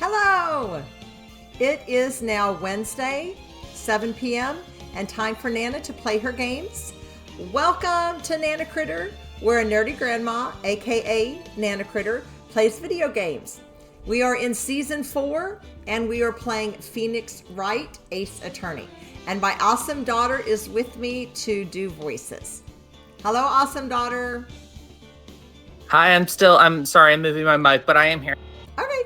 Hello! It is now Wednesday, 7 p.m., and time for Nana to play her games. Welcome to NanaCritter, where a nerdy grandma, aka NanaCritter, plays video games. We are in Season 4, and we are playing Phoenix Wright, Ace Attorney. And my awesome daughter is with me to do voices. Hello, awesome daughter. Hi, I'm sorry, I'm moving my mic, but I am here. All right.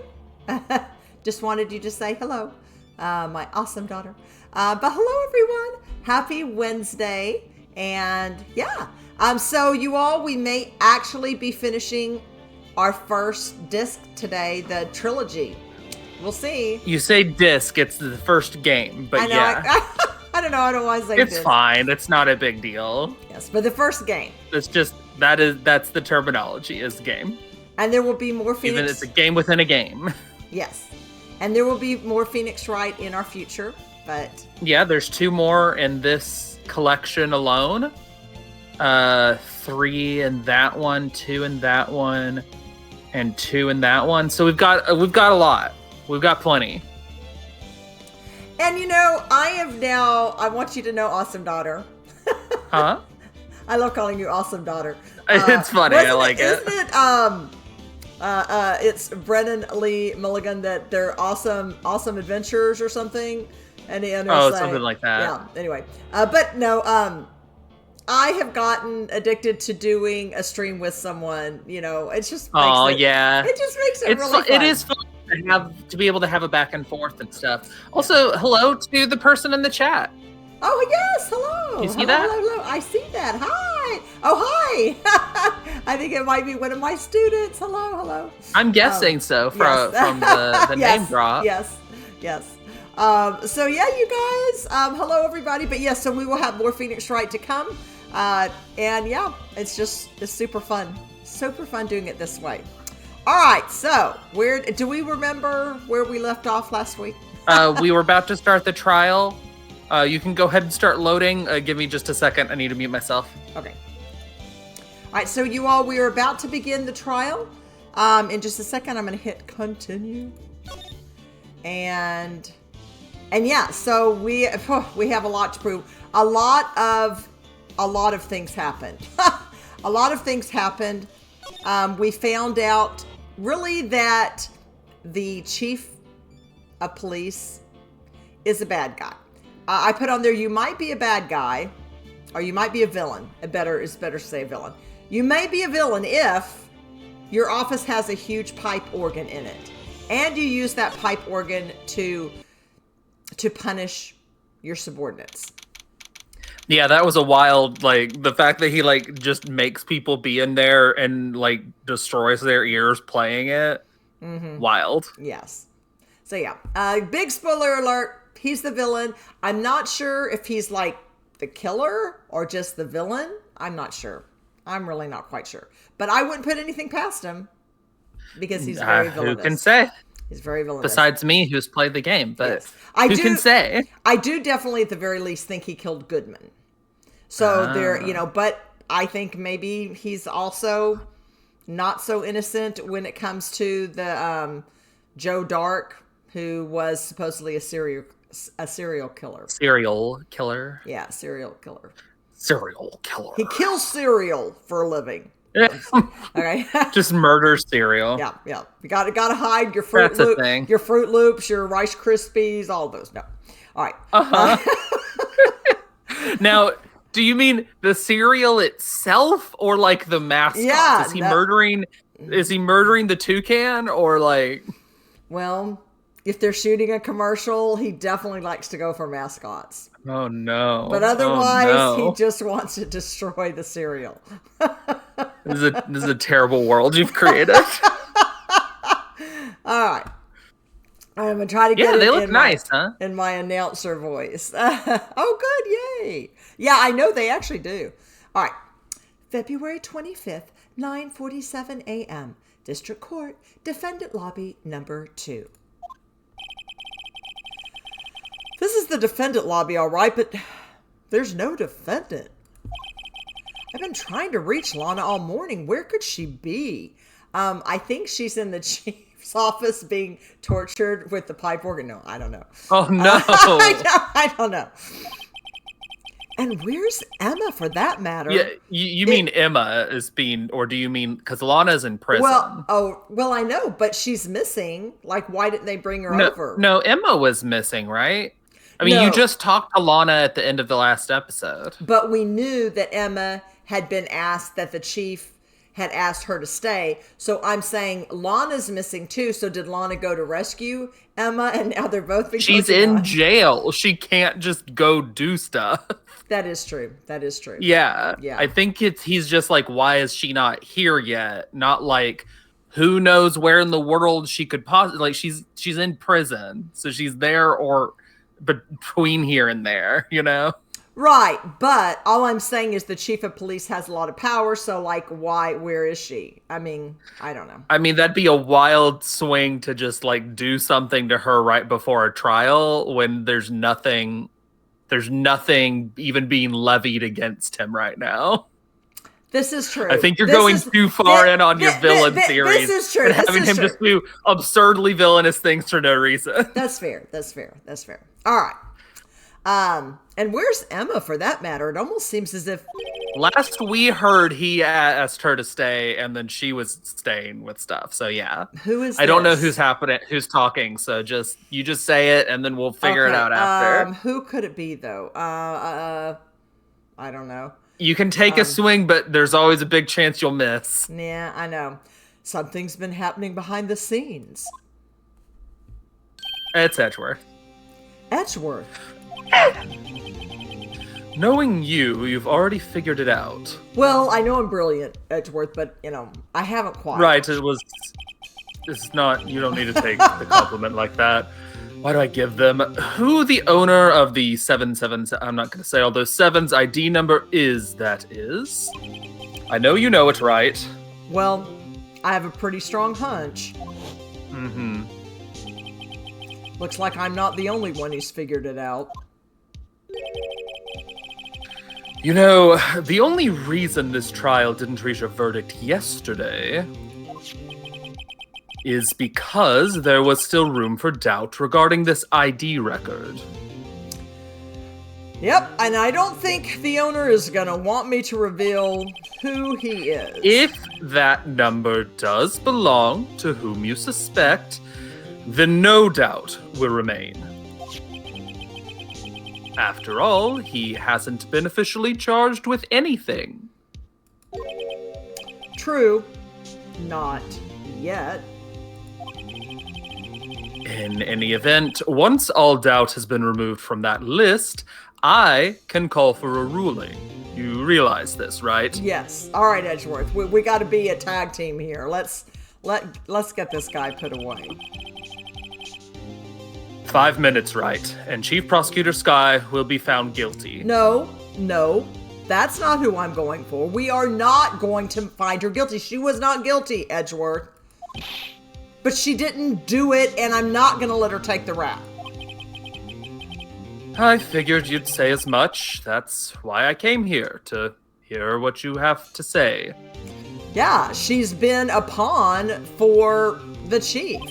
Just wanted you to say hello, my awesome daughter. But hello, everyone. Happy Wednesday. And yeah, so you all, we may actually be finishing our first disc today, the trilogy. We'll see. You say disc, it's the first game, but I know, yeah. I don't know. I don't want to say it's disc. fine. It's not a big deal. Yes, but the first game. It's just, that's the terminology, is game. And there will be more Phoenix. Even it's a game within a game. Yes. And there will be more Phoenix Wright in our future, but... Yeah, there's 2 more in this collection alone. 3 in that one, 2 in that one, and 2 in that one. So we've got a lot. We've got plenty. And you know, I want you to know, awesome daughter. Huh? I love calling you awesome daughter. It's funny. I like it. Isn't it, it's Brennan Lee Mulligan that they're awesome adventures or something? And something like that. Yeah, anyway. But no, I have gotten addicted to doing a stream with someone, you know, it just makes it just makes it really fun. It is fun to be able to have a back and forth and stuff. Also, hello to the person in the chat. Oh, yes, hello. You see that? Hello. I see that. Hi. Oh, hi. I think it might be one of my students. Hello. I'm guessing so from the yes, name drop. Yes. So, yeah, you guys, hello, everybody. But, yes, so we will have more Phoenix Wright to come. And, yeah, it's super fun. Super fun doing it this way. All right, so do we remember where we left off last week? We were about to start the trial. You can go ahead and start loading. Give me just a second. I need to mute myself. Okay. All right, so you all, we are about to begin the trial. In just a second, I'm going to hit continue. And yeah, so we have a lot to prove. A lot of things happened. A lot of things happened. We found out really that the chief of police is a bad guy. I put on there, you might be a bad guy, or you might be a villain. It's better to say villain. You may be a villain if your office has a huge pipe organ in it, and you use that pipe organ to punish your subordinates. Yeah, that was a wild, the fact that he, just makes people be in there and, destroys their ears playing it. Mm-hmm. Wild. Yes. So, yeah. Big spoiler alert. He's the villain. I'm not sure if he's, the killer or just the villain. I'm not sure. I'm really not quite sure. But I wouldn't put anything past him because he's very villainous. Who can say? He's very villainous. Besides me, who's played the game. But yes. who can say? I do definitely, at the very least, think he killed Goodman. So but I think maybe he's also not so innocent when it comes to the Joe Darke, who was supposedly a serial killer. Serial killer? Yeah, serial killer. Serial killer. He kills cereal for a living. Okay. Just murder cereal. Yeah. You gotta hide your Fruit Loops, your Fruit Loops, your Rice Krispies, all those. No. All right. Now, do you mean the cereal itself or the mascot? Yeah. Is he murdering the toucan or Well, if they're shooting a commercial, he definitely likes to go for mascots. Oh no. But otherwise, he just wants to destroy the cereal. This is a terrible world you've created. All right. I'm going to try to get they look nice, in my announcer voice. Oh, good. Yay. Yeah, I know they actually do. All right. February 25th, 9:47 a.m. District Court, Defendant Lobby number 2. This is the defendant lobby, all right, but there's no defendant. I've been trying to reach Lana all morning. Where could she be? I think she's in the office being tortured with the pipe organ. No, I don't know. Oh no. I don't know. And where's Emma for that matter? Yeah, you mean Emma is being, or do you mean because Lana's in prison? Well, I know, but she's missing. Like, why didn't they bring her over? No, Emma was missing, right? I mean, you just talked to Lana at the end of the last episode. But we knew that Emma had been asked, that the chief had asked her to stay. So I'm saying Lana's missing too. So did Lana go to rescue Emma, and now they're both being She's in jail. She can't just go do stuff. That is true. That is true. Yeah. I think he's just like, why is she not here yet? Not like, who knows where in the world she could possibly, like, she's in prison. So she's there or between here and there, you know? Right. But all I'm saying is the chief of police has a lot of power. So like, where is she? I mean, I don't know. I mean, that'd be a wild swing to just like do something to her right before a trial when there's nothing even being levied against him right now. This is true. I think you're going too far in on your villain theories. This is true. Having him just do absurdly villainous things for no reason. That's fair. All right. And where's Emma for that matter? It almost seems as if last we heard he asked her to stay and then she was staying with stuff. So yeah. Who is I don't know who's talking, so you just say it and then we'll figure it out after. Who could it be though? I don't know. You can take a swing, but there's always a big chance you'll miss. Yeah, I know. Something's been happening behind the scenes. It's Edgeworth. Edgeworth. Knowing you've already figured it out. Well, I know I'm brilliant, Edgeworth, but, I haven't quite. Right, it's not, you don't need to take the compliment like that. Why do I give them? Who the owner of the 77, I'm not going to say all those sevens ID number is, that is. I know you know it, right? Well, I have a pretty strong hunch. Mm-hmm. Looks like I'm not the only one who's figured it out. You know, the only reason this trial didn't reach a verdict yesterday is because there was still room for doubt regarding this ID record. Yep, and I don't think the owner is gonna want me to reveal who he is. If that number does belong to whom you suspect, then no doubt will remain. After all, he hasn't been officially charged with anything. True. Not yet. In any event, once all doubt has been removed from that list, I can call for a ruling. You realize this, right? Yes. All right, Edgeworth. We got to be a tag team here. Let's get this guy put away. 5 minutes, right? And Chief Prosecutor Skye will be found guilty. No. That's not who I'm going for. We are not going to find her guilty. She was not guilty, Edgeworth. But she didn't do it, and I'm not going to let her take the rap. I figured you'd say as much. That's why I came here, to hear what you have to say. Yeah, she's been a pawn for the chief.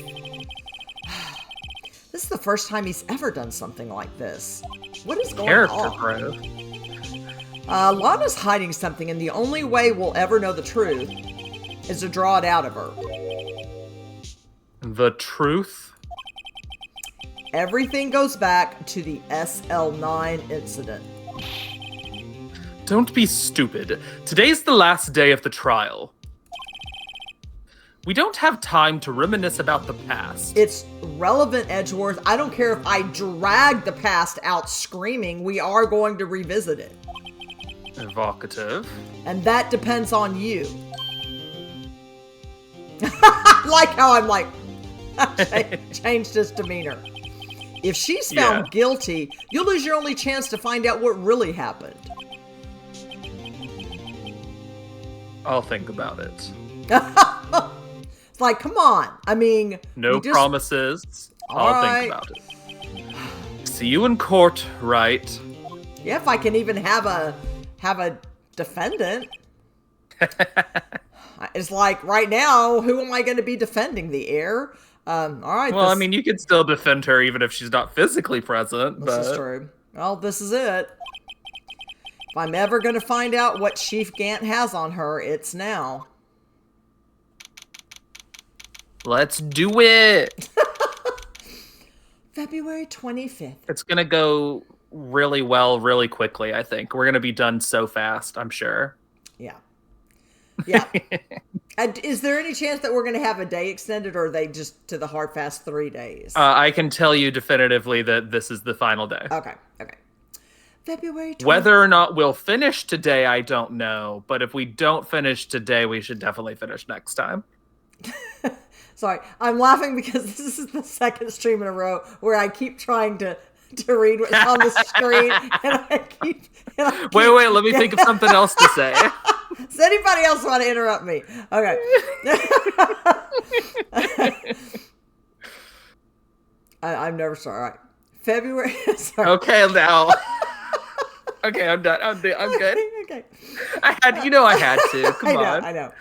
This is the first time he's ever done something like this. What is going on? Character growth. Lana's hiding something, and the only way we'll ever know the truth is to draw it out of her. The truth? Everything goes back to the SL9 incident. Don't be stupid. Today's the last day of the trial. We don't have time to reminisce about the past. It's relevant, Edgeworth. I don't care if I drag the past out screaming. We are going to revisit it. Evocative. And that depends on you. Like how I'm like, changed his demeanor. If she's found guilty, you'll lose your only chance to find out what really happened. I'll think about it. It's like, come on. I mean, no promises. I'll think about it. See you in court, right? Yeah, if I can even have a defendant. It's like, right now, who am I going to be defending? The heir? All right. Well, I mean, you can still defend her even if she's not physically present. This is true. Well, this is it. If I'm ever going to find out what Chief Gant has on her, it's now. Let's do it. February 25th. It's going to go really well, really quickly, I think. We're going to be done so fast, I'm sure. Yeah. Yeah. And is there any chance that we're going to have a day extended, or are they just to the hard fast 3 days? I can tell you definitively that this is the final day. Okay. February 20th. Whether or not we'll finish today, I don't know. But if we don't finish today, we should definitely finish next time. Sorry, I'm laughing because this is the second stream in a row where I keep trying to read what's on the screen, and I keep Wait, let me think of something else to say. Does anybody else want to interrupt me? Okay. I'm never sorry. All right. February. Sorry. Okay, now. Okay, I'm done. I'm good. Okay. I had to. Come on. I know.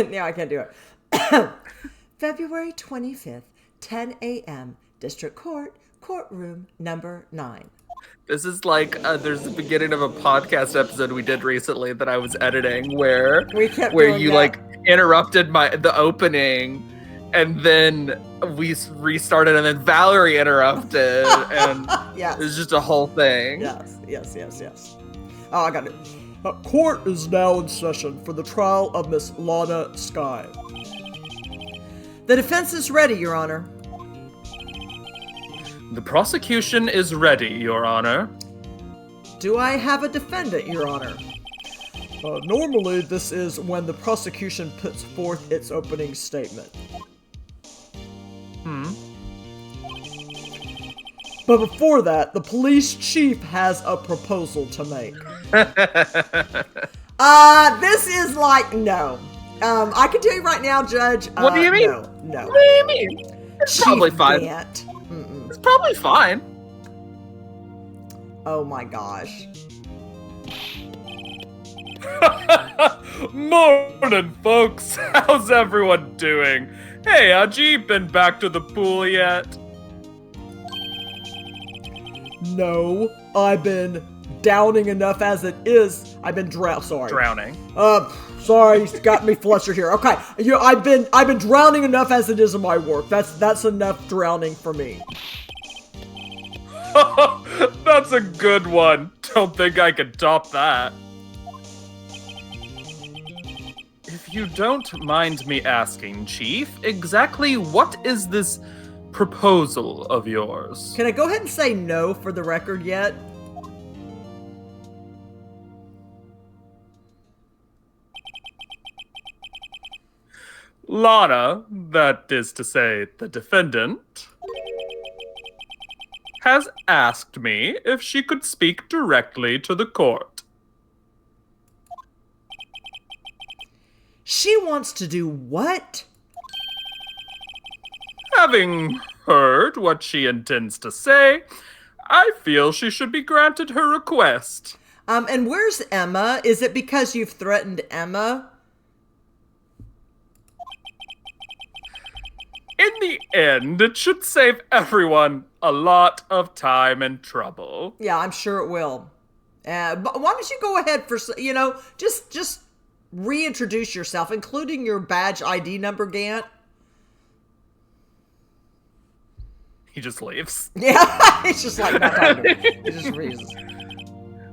Now I can't do it. February 25th, 10 a.m. District Court, courtroom number 9. This is like there's the beginning of a podcast episode we did recently that I was editing where you like interrupted the opening, and then we restarted, and then Valerie interrupted, and yes. It was just a whole thing. Yes. Oh, I got it. Court is now in session for the trial of Miss Lana Skye. The defense is ready, Your Honor. The prosecution is ready, Your Honor. Do I have a defendant, Your Honor? Normally, this is when the prosecution puts forth its opening statement. But before that, the police chief has a proposal to make. This is like, no. I can tell you right now, Judge. What do you mean? No. What do you mean? It's probably fine. It's probably fine. Oh my gosh. Morning, folks. How's everyone doing? Hey, Haji, been back to the pool yet? No, I've been downing enough as it is. I've been Drowning. Sorry, you got me flustered here. Okay, I've been drowning enough as it is in my work. That's enough drowning for me. That's a good one. Don't think I can top that. If you don't mind me asking, Chief, exactly what is this proposal of yours? Can I go ahead and say no for the record yet? Lana, that is to say, the defendant, has asked me if she could speak directly to the court. She wants to do what? Having heard what she intends to say, I feel she should be granted her request. And where's Emma? Is it because you've threatened Emma? In the end, it should save everyone a lot of time and trouble. Yeah, I'm sure it will. But why don't you go ahead for, just reintroduce yourself, including your badge ID number, Gant. He just leaves. Yeah, he's just like, not talking to me. He just reads.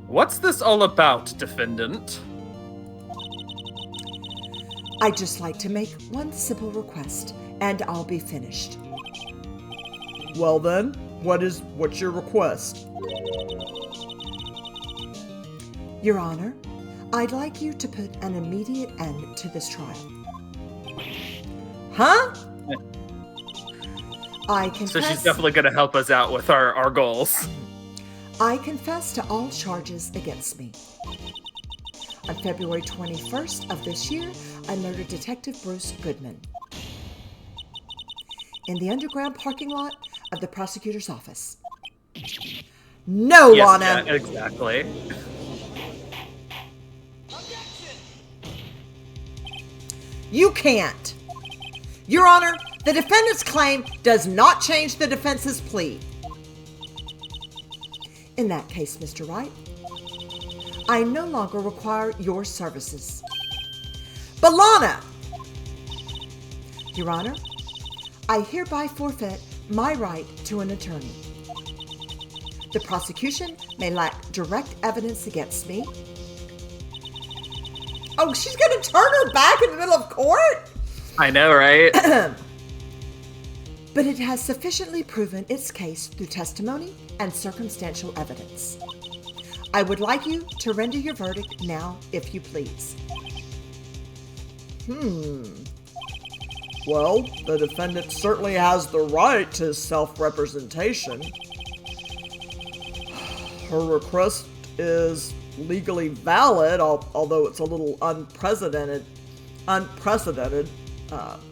What's this all about, defendant? I'd just like to make one simple request, and I'll be finished. Well then, what's your request? Your Honor, I'd like you to put an immediate end to this trial. Huh? I confess... So she's definitely going to help us out with our goals. I confess to all charges against me. On February 21st of this year, I murdered Detective Goodman in the underground parking lot of the prosecutor's office. No, yes, Lana! Yeah, exactly. You can't. Your Honor, the defendant's claim does not change the defense's plea. In that case, Mr. Wright, I no longer require your services. But Lana! Your Honor, I hereby forfeit my right to an attorney. The prosecution may lack direct evidence against me. Oh, she's going to turn her back in the middle of court? I know, right? But it has sufficiently proven its case through testimony and circumstantial evidence. I would like you to render your verdict now, if you please. Well, the defendant certainly has the right to self-representation. Her request is legally valid, although it's a little unprecedented.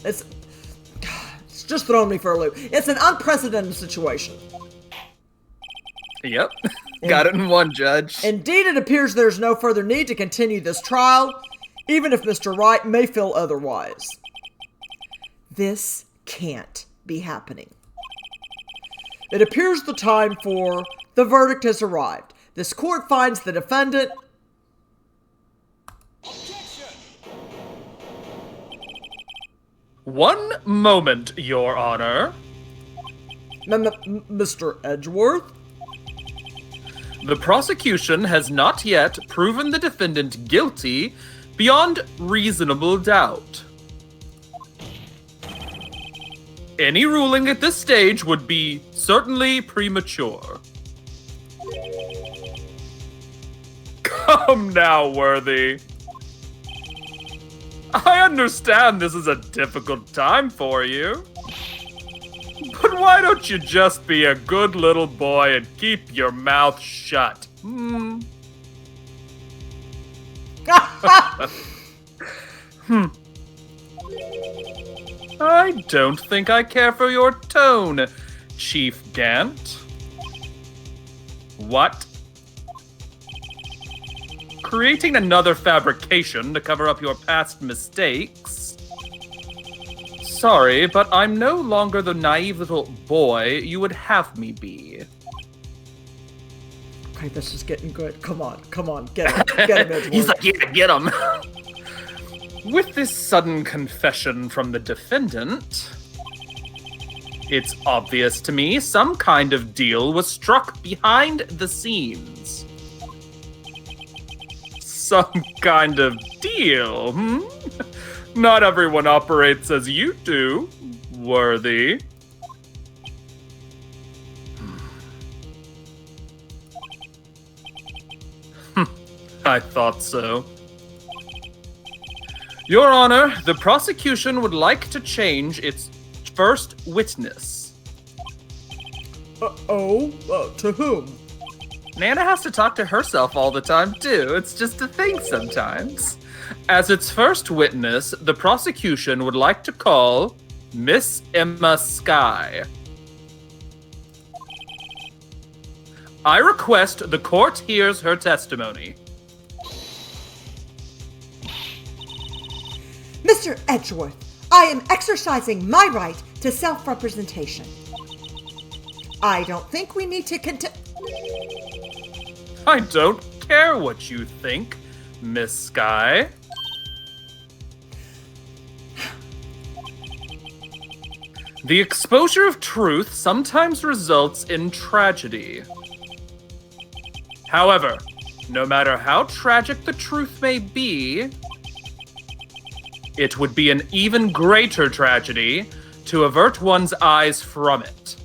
It's just throwing me for a loop. It's an unprecedented situation. Yep. Got it in one, Judge. Indeed, it appears there's no further need to continue this trial, even if Mr. Wright may feel otherwise. This can't be happening. It appears the time for the verdict has arrived. This court finds the defendant... One moment, Your Honor. Mr. Edgeworth? The prosecution has not yet proven the defendant guilty beyond reasonable doubt. Any ruling at this stage would be certainly premature. Come now, Worthy. I understand this is a difficult time for you. But why don't you just be a good little boy and keep your mouth shut? I don't think I care for your tone, Chief Gant. What? Creating another fabrication to cover up your past mistakes? Sorry, but I'm no longer the naive little boy you would have me be. Okay, this is getting good. Come on, get him, Edgeworth. He's like, yeah, get him. With this sudden confession from the defendant, it's obvious to me some kind of deal was struck behind the scenes. Some kind of deal, Not everyone operates as you do, Worthy. I thought so. Your Honor, the prosecution would like to change its first witness. To whom? Nana has to talk to herself all the time, too. It's just a thing sometimes. As its first witness, the prosecution would like to call Miss Ema I. I request the court hears her testimony. Mr. Edgeworth, I am exercising my right to self-representation. I don't think we need to I don't care what you think, Miss Sky. The exposure of truth sometimes results in tragedy. However, no matter how tragic the truth may be, it would be an even greater tragedy to avert one's eyes from it.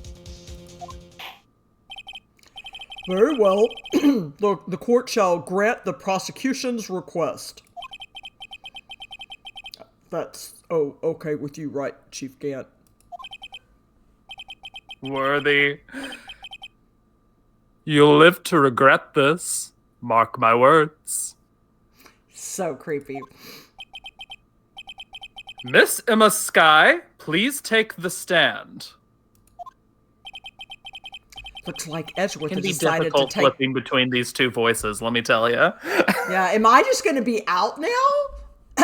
Very well. The court shall grant the prosecution's request. That's okay with you, right, Chief Gant? Worthy. You'll live to regret this. Mark my words. So creepy. Miss Ema Sky, please take the stand. Looks like Edgeworth It can has be decided to difficult take... flipping between these two voices, let me tell you. Yeah, am I just going to be out now?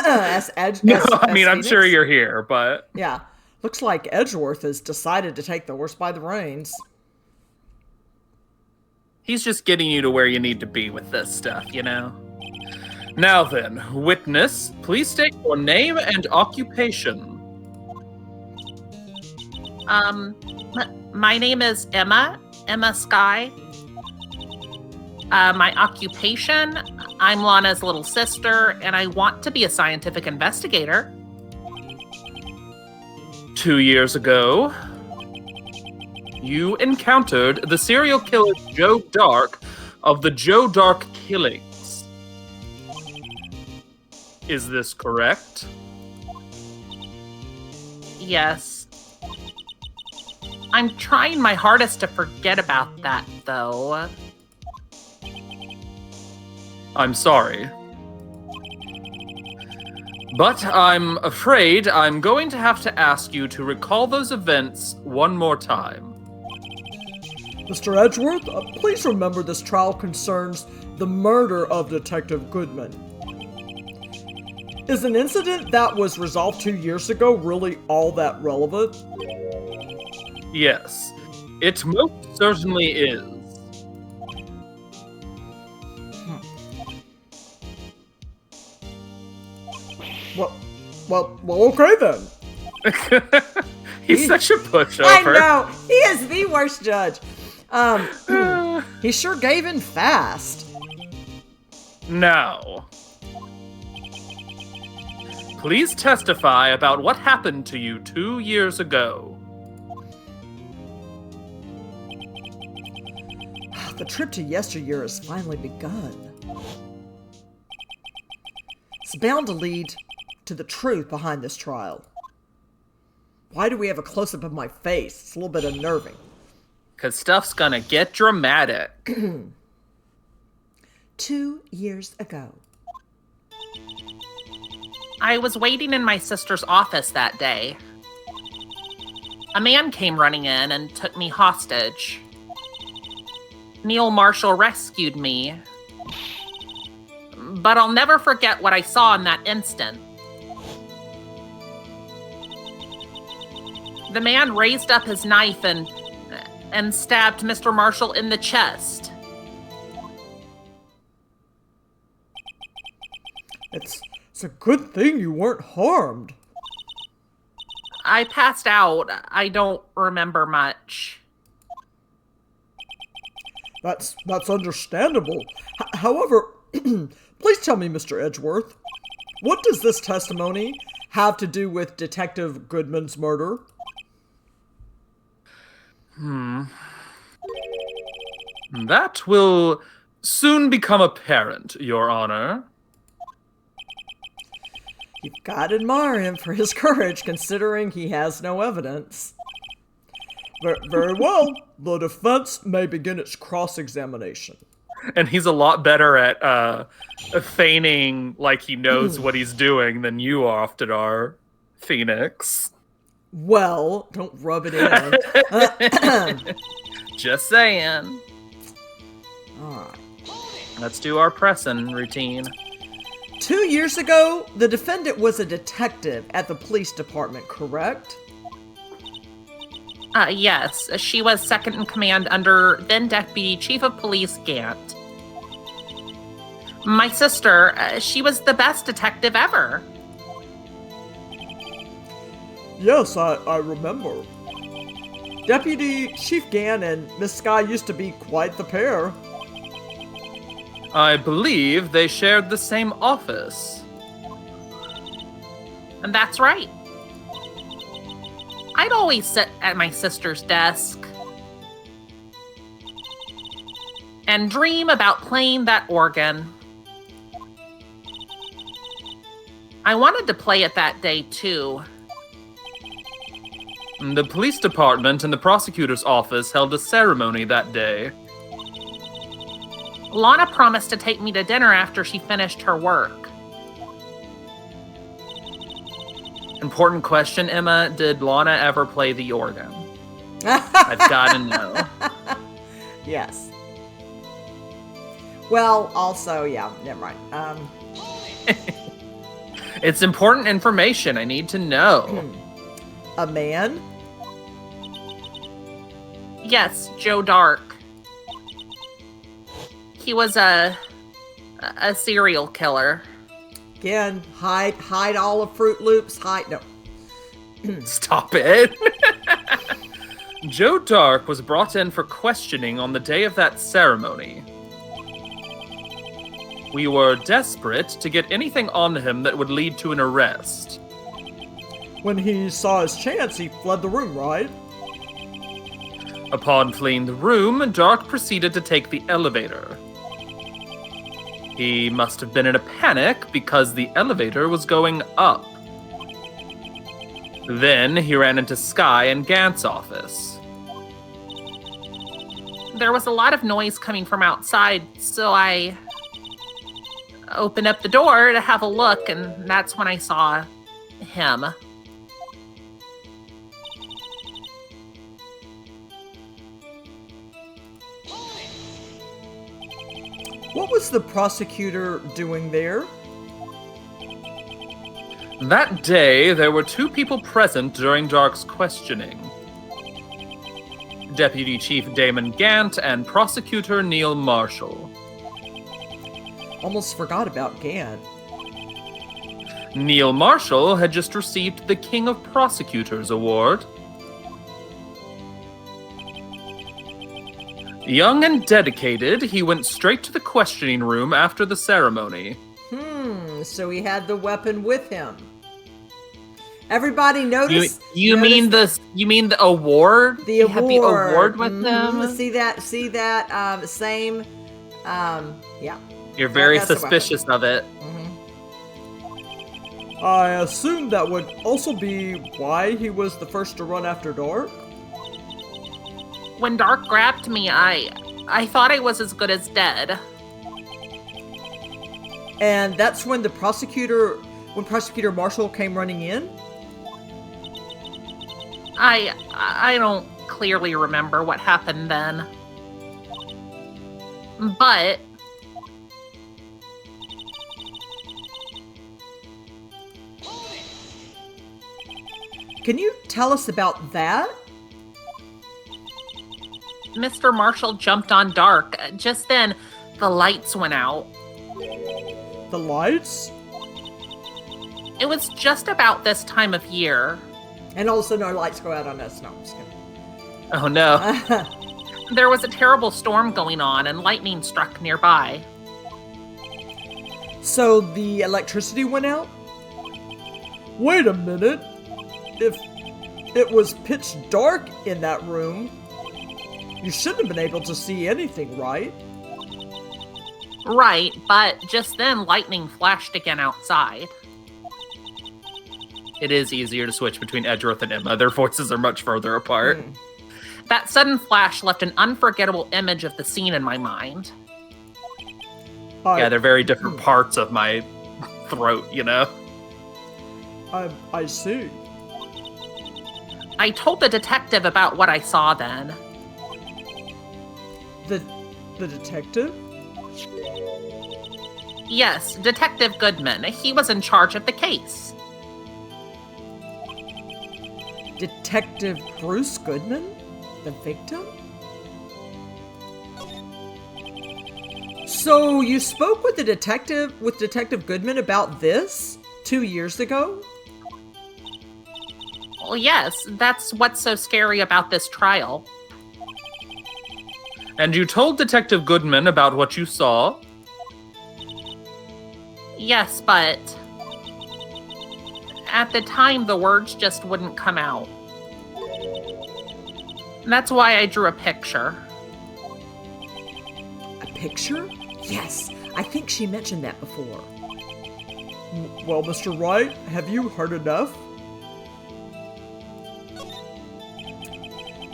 No, I mean, I'm Phoenix. sure you're here, but... Yeah. Looks like Edgeworth has decided to take the horse by the reins. He's just getting you to where you need to be with this stuff, you know? Now then, witness, please state your name and occupation. My name is Ema Sky. My occupation, I'm Lana's little sister, and I want to be a scientific investigator. 2 years ago, you encountered the serial killer Joe Darke of the Joe Darke killings. Is this correct? Yes. I'm trying my hardest to forget about that, though. I'm sorry. But I'm afraid I'm going to have to ask you to recall those events one more time. Mr. Edgeworth, please remember this trial concerns the murder of Detective Goodman. Is an incident that was resolved 2 years ago really all that relevant? Yes, it most certainly is. Well, okay then. He's such a pushover. I know, he is the worst judge. He sure gave in fast. Now, please testify about what happened to you 2 years ago. The trip to yesteryear has finally begun. It's bound to lead to the truth behind this trial. Why do we have a close-up of my face? It's a little bit unnerving. 'Cause stuff's gonna get dramatic. 2 years ago. I was waiting in my sister's office that day. A man came running in and took me hostage. Neil Marshall rescued me. But I'll never forget what I saw in that instant. The man raised up his knife and stabbed Mr. Marshall in the chest. It's a good thing you weren't harmed. I passed out. I don't remember much. That's understandable. However, please tell me, Mr. Edgeworth, what does this testimony have to do with Detective Goodman's murder? That will soon become apparent, Your Honor. You've got to admire him for his courage, considering he has no evidence. Very well. The defense may begin its cross-examination. And he's a lot better at feigning like he knows what he's doing than you often are, Phoenix. Well, don't rub it in. Just saying. Alright. Let's do our pressing routine. 2 years ago, the defendant was a detective at the police department, correct? Yes, she was second in command under then Deputy Chief of Police Gant. My sister, she was the best detective ever. Yes, I remember. Deputy Chief Gant and Miss Sky used to be quite the pair. I believe they shared the same office. And that's right. I'd always sit at my sister's desk and dream about playing that organ. I wanted to play it that day, too. The police department and the prosecutor's office held a ceremony that day. Lana promised to take me to dinner after she finished her work. Important question, Emma. Did Lana ever play the organ? I've got to know. Yes. Well, also, yeah, never mind. It's important information. I need to know. A man? Yes, Joe Darke. He was a serial killer. Again, hide all of Fruit Loops. No. Stop it. Joe Darke was brought in for questioning on the day of that ceremony. We were desperate to get anything on him that would lead to an arrest. When he saw his chance, he fled the room, right? Upon fleeing the room, Darke proceeded to take the elevator. He must have been in a panic because the elevator was going up. Then he ran into Skye and Gant's office. There was a lot of noise coming from outside, so I opened up the door to have a look, and that's when I saw him. What was the prosecutor doing there? That day, there were two people present during Darke's questioning. Deputy Chief Damon Gant and Prosecutor Neil Marshall. Almost forgot about Gant. Neil Marshall had just received the King of Prosecutors Award. Young and dedicated, he went straight to the questioning room after the ceremony. So he had the weapon with him. Everybody notice. You mean the award? The award. Had the award with them. See that? Same. Yeah. You're very That's the suspicious of it. I assume that would also be why he was the first to run after Darke. When Darke grabbed me, I thought I was as good as dead. And that's when Prosecutor Marshall came running in? I don't clearly remember what happened then. But can you tell us about that? Mr. Marshall jumped on Darke. Just then, the lights went out. The lights? It was just about this time of year. And all of a sudden our lights go out on us. No, I'm just kidding. Oh no. There was a terrible storm going on and lightning struck nearby. So the electricity went out? Wait a minute. If it was pitch dark in that room, you shouldn't have been able to see anything, right? Right, but just then lightning flashed again outside. It is easier to switch between Edgeworth and Emma. Their voices are much further apart. That sudden flash left an unforgettable image of the scene in my mind. Yeah, they're very different parts of my throat, you know? I see. I told the detective about what I saw then. The detective? Yes, Detective Goodman. He was in charge of the case. Detective Bruce Goodman? The victim? So you spoke with Detective Goodman about this 2 years ago? Well, yes, that's what's so scary about this trial. And you told Detective Goodman about what you saw? Yes, but at the time, the words just wouldn't come out. That's why I drew a picture. A picture? Yes, I think she mentioned that before. Well, Mr. Wright, have you heard enough?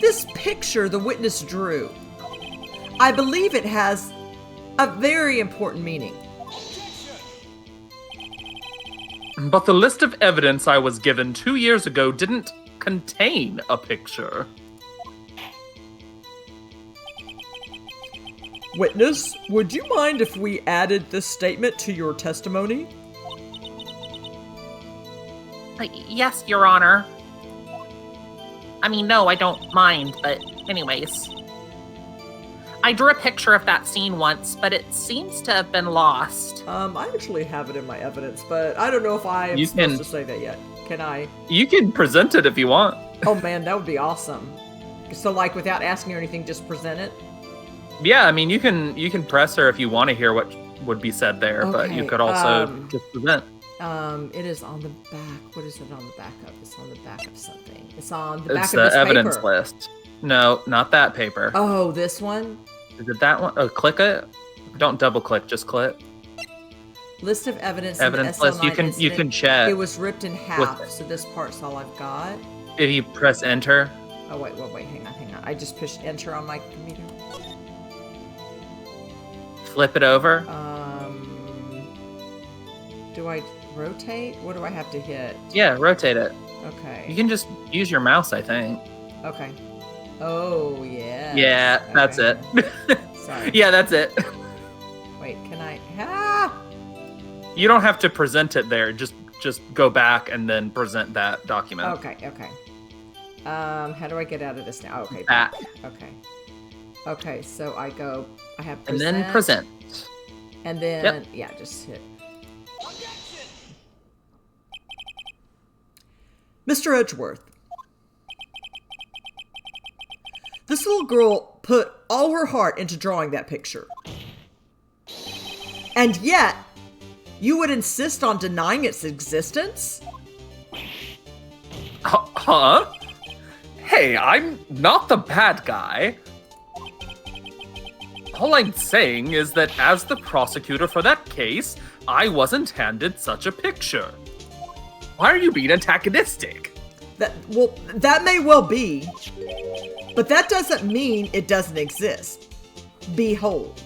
This picture the witness drew, I believe it has a very important meaning. But the list of evidence I was given 2 years ago didn't contain a picture. Witness, would you mind if we added this statement to your testimony? Yes, Your Honor. I mean, no, I don't mind, but anyways. I drew a picture of that scene once, but it seems to have been lost. I actually have it in my evidence, but I don't know if I am supposed to say that yet. Can I? You can present it if you want. Oh man, that would be awesome. So like without asking or anything, just present it? Yeah, I mean, you can press her if you want to hear what would be said there, but you could also just present. It is on the back. What is it on the back of? It's on the back of something. It's on the back It's of this the evidence paper. list. No, not that paper. Oh, this one? Is it that one? Oh, click it. Don't double click, just click. List of evidence. Evidence in the list. SL9 You can check. It was ripped in half, so this part's all I've got. If you press enter. Oh wait, hang on. I just pushed enter on my computer. Flip it over. Do I rotate? What do I have to hit? Yeah, rotate it. Okay. You can just use your mouse, I think. Okay. Oh yeah. Yeah, that's it. Sorry. Yeah, that's it. Wait, can I? Ah! You don't have to present it there. Just go back and then present that document. Okay. How do I get out of this now? Okay. Back. Okay. So I have present. And then present. And then just hit. Mr. Edgeworth. This little girl put all her heart into drawing that picture. And yet, you would insist on denying its existence? Huh? Hey, I'm not the bad guy. All I'm saying is that as the prosecutor for that case, I wasn't handed such a picture. Why are you being antagonistic? That may well be, but that doesn't mean it doesn't exist. Behold.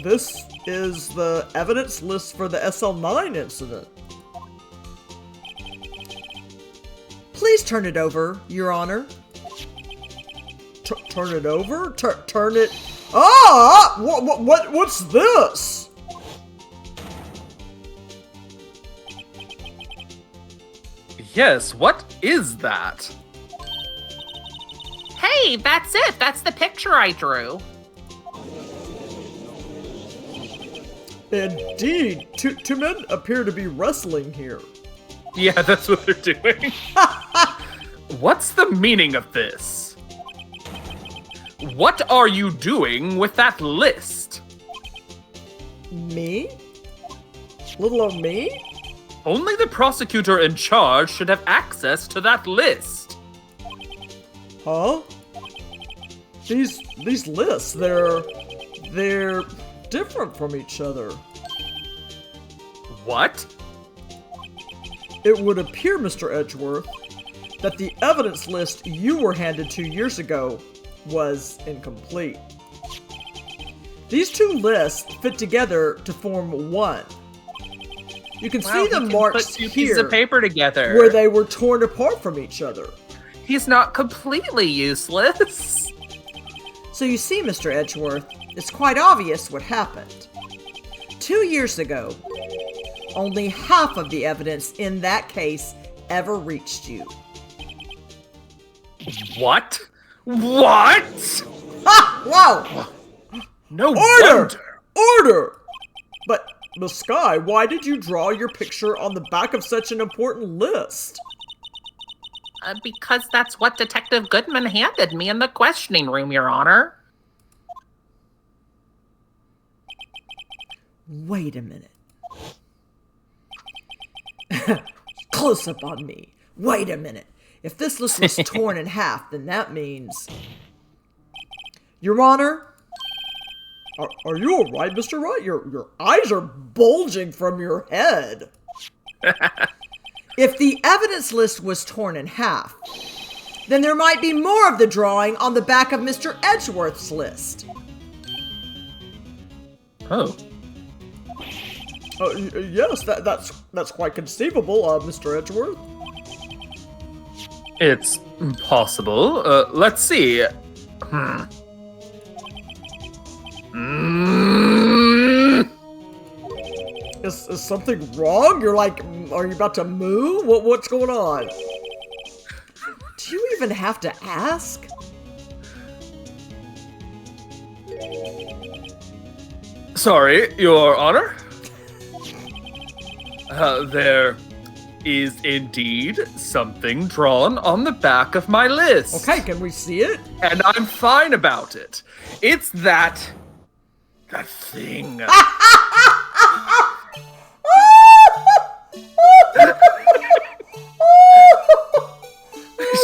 This is the evidence list for the SL9 incident. Please turn it over, Your Honor. Turn it over? Turn it... Ah! What's this? Yes, what is that? Hey, that's it. That's the picture I drew. Indeed. Two men appear to be wrestling here. Yeah, that's what they're doing. What's the meaning of this? What are you doing with that list? Me? Little old me? Only the prosecutor in charge should have access to that list. Huh? These lists, they're different from each other. What? It would appear, Mr. Edgeworth, that the evidence list you were handed 2 years ago was incomplete. These two lists fit together to form one. You can see the marks put two here pieces of paper together where they were torn apart from each other. He's not completely useless. So you see, Mr. Edgeworth, it's quite obvious what happened. 2 years ago, only half of the evidence in that case ever reached you. What? What? Ah! Whoa! No Order! wonder. Order! But, Miss Sky, why did you draw your picture on the back of such an important list? Because that's what Detective Goodman handed me in the questioning room, Your Honor. Wait a minute. Close up on me. Wait a minute. If this list was torn in half, then that means... Your Honor? Are you alright, Mr. Wright? Your eyes are bulging from your head. If the evidence list was torn in half, then there might be more of the drawing on the back of Mr. Edgeworth's list. Oh. Yes, that's quite conceivable, Mr. Edgeworth. It's possible. Let's see. Is something wrong? You're like, are you about to moo? What's going on? Do you even have to ask? Sorry, Your Honor. There is indeed something drawn on the back of my list. Okay, can we see it? And I'm fine about it. It's that thing. I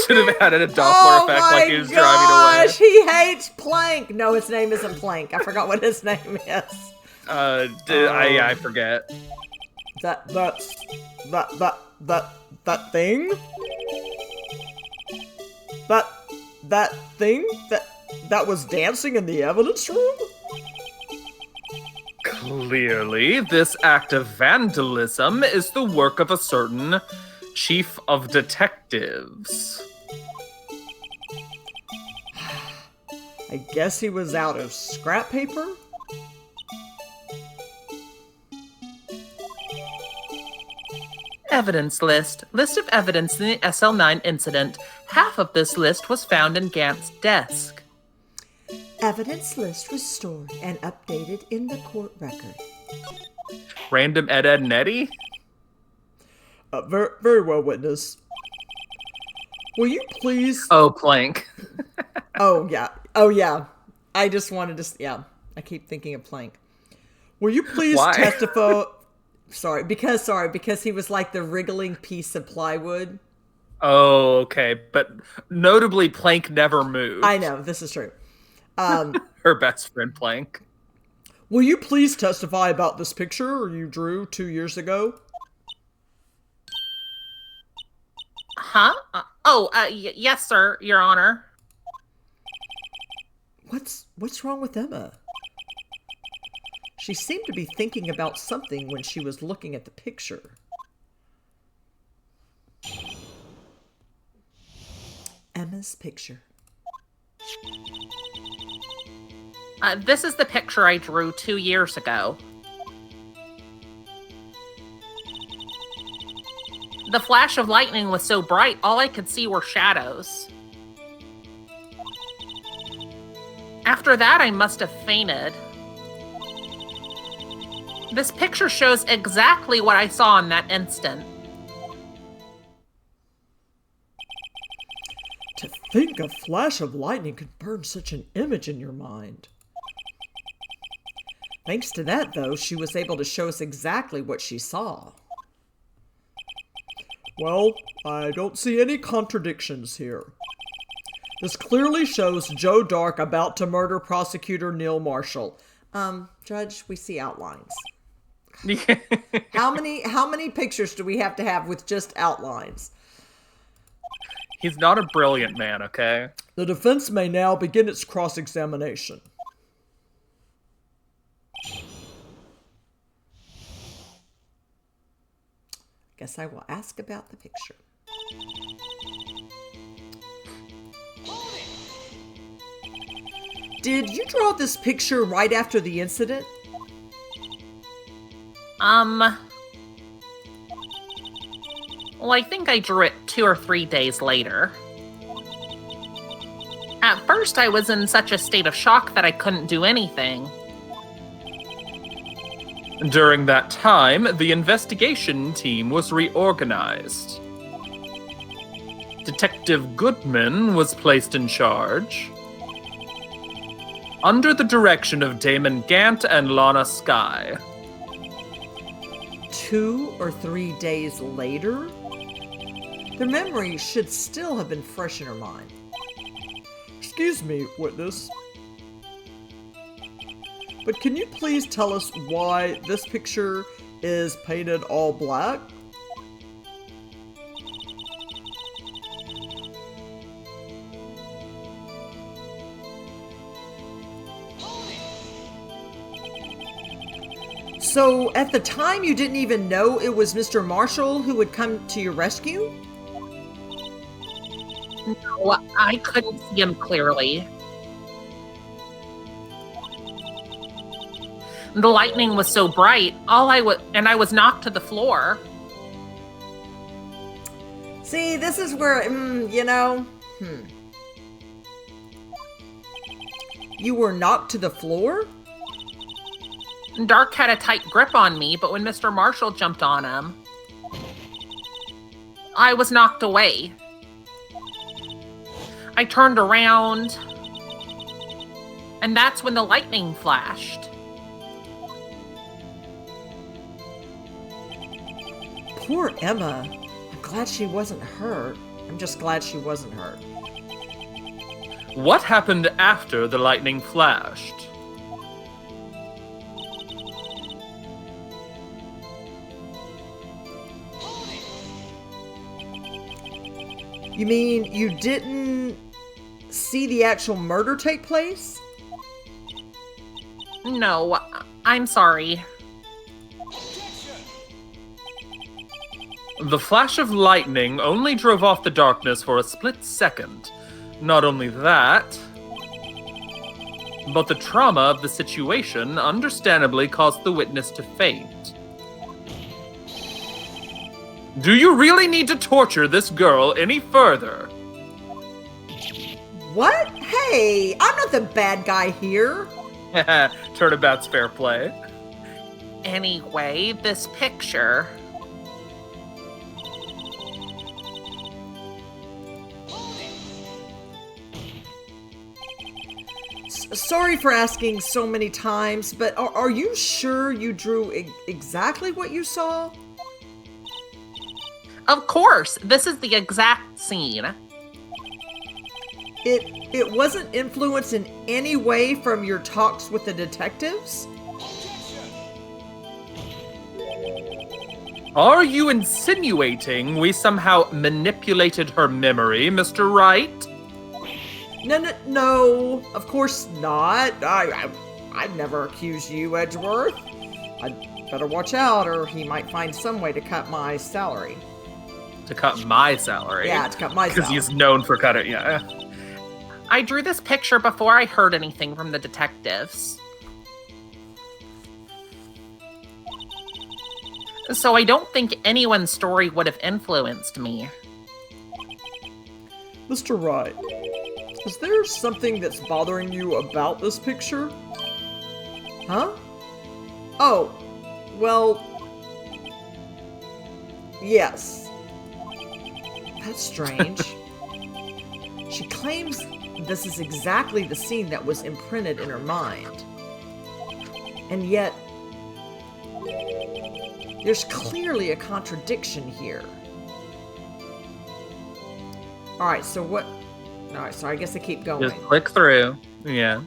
should have added a Doppler effect like he was driving away. He hates Plank. No, his name isn't Plank. I forgot what his name is. I forget. That thing? That thing that was dancing in the evidence room? Clearly, this act of vandalism is the work of a certain Chief of Detectives. I guess he was out of scrap paper? Evidence list. List of evidence in the SL9 incident. Half of this list was found in Gant's desk. Evidence list restored and updated in the court record. Random Ed, and Eddie? Very, very well, witness. Will you please... Oh, Plank. Oh, yeah. I just wanted to... Yeah, I keep thinking of Plank. Will you please Why? testify... Because he was like the wriggling piece of plywood. Oh, okay. But notably, Plank never moved. I know, this is true. Her best friend, Plank. Will you please testify about this picture you drew 2 years ago? Huh? Yes, sir, Your Honor. What's wrong with Emma? She seemed to be thinking about something when she was looking at the picture. Emma's picture. This is the picture I drew 2 years ago. The flash of lightning was so bright, all I could see were shadows. After that, I must have fainted. This picture shows exactly what I saw in that instant. To think a flash of lightning could burn such an image in your mind. Thanks to that, though, she was able to show us exactly what she saw. Well, I don't see any contradictions here. This clearly shows Joe Darke about to murder prosecutor Neil Marshall. Judge, we see outlines. How many pictures do we have to have with just outlines? He's not a brilliant man, okay? The defense may now begin its cross-examination. Guess I will ask about the picture. Did you draw this picture right after the incident? Well, I think I drew it 2 or 3 days later. At first, I was in such a state of shock that I couldn't do anything. During that time, the investigation team was reorganized. Detective Goodman was placed in charge. Under the direction of Damon Gant and Lana Skye. 2 or 3 days later? The memory should still have been fresh in her mind. Excuse me, witness. But can you please tell us why this picture is painted all black? So, at the time, you didn't even know it was Mr. Marshall who would come to your rescue? No, I couldn't see him clearly. The lightning was so bright, and I was knocked to the floor. See, this is where, You were knocked to the floor? Darke had a tight grip on me, but when Mr. Marshall jumped on him, I was knocked away. I turned around, and that's when the lightning flashed. Poor Emma. I'm glad she wasn't hurt. I'm just glad she wasn't hurt. What happened after the lightning flashed? You mean you didn't see the actual murder take place? No, I'm sorry. The flash of lightning only drove off the darkness for a split second. Not only that, but the trauma of the situation understandably caused the witness to faint. Do you really need to torture this girl any further? What? Hey, I'm not the bad guy here. Turnabout's fair play. Anyway, this picture. Sorry for asking so many times, but are you sure you drew exactly what you saw? Of course, this is the exact scene. It wasn't influenced in any way from your talks with the detectives? Are you insinuating we somehow manipulated her memory, Mr. Wright? No, of course not. I'd never accuse you, Edgeworth. I'd better watch out, or he might find some way to cut my salary. To cut my salary? Yeah, to cut my salary. Because he's known for cutting, yeah. I drew this picture before I heard anything from the detectives. So I don't think anyone's story would have influenced me. Mr. Wright, is there something that's bothering you about this picture? Huh? Oh, well, yes. That's strange. She claims this is exactly the scene that was imprinted in her mind. And yet, there's clearly a contradiction here. Alright, so what? Alright, so I guess I keep going. Just click through. Yeah.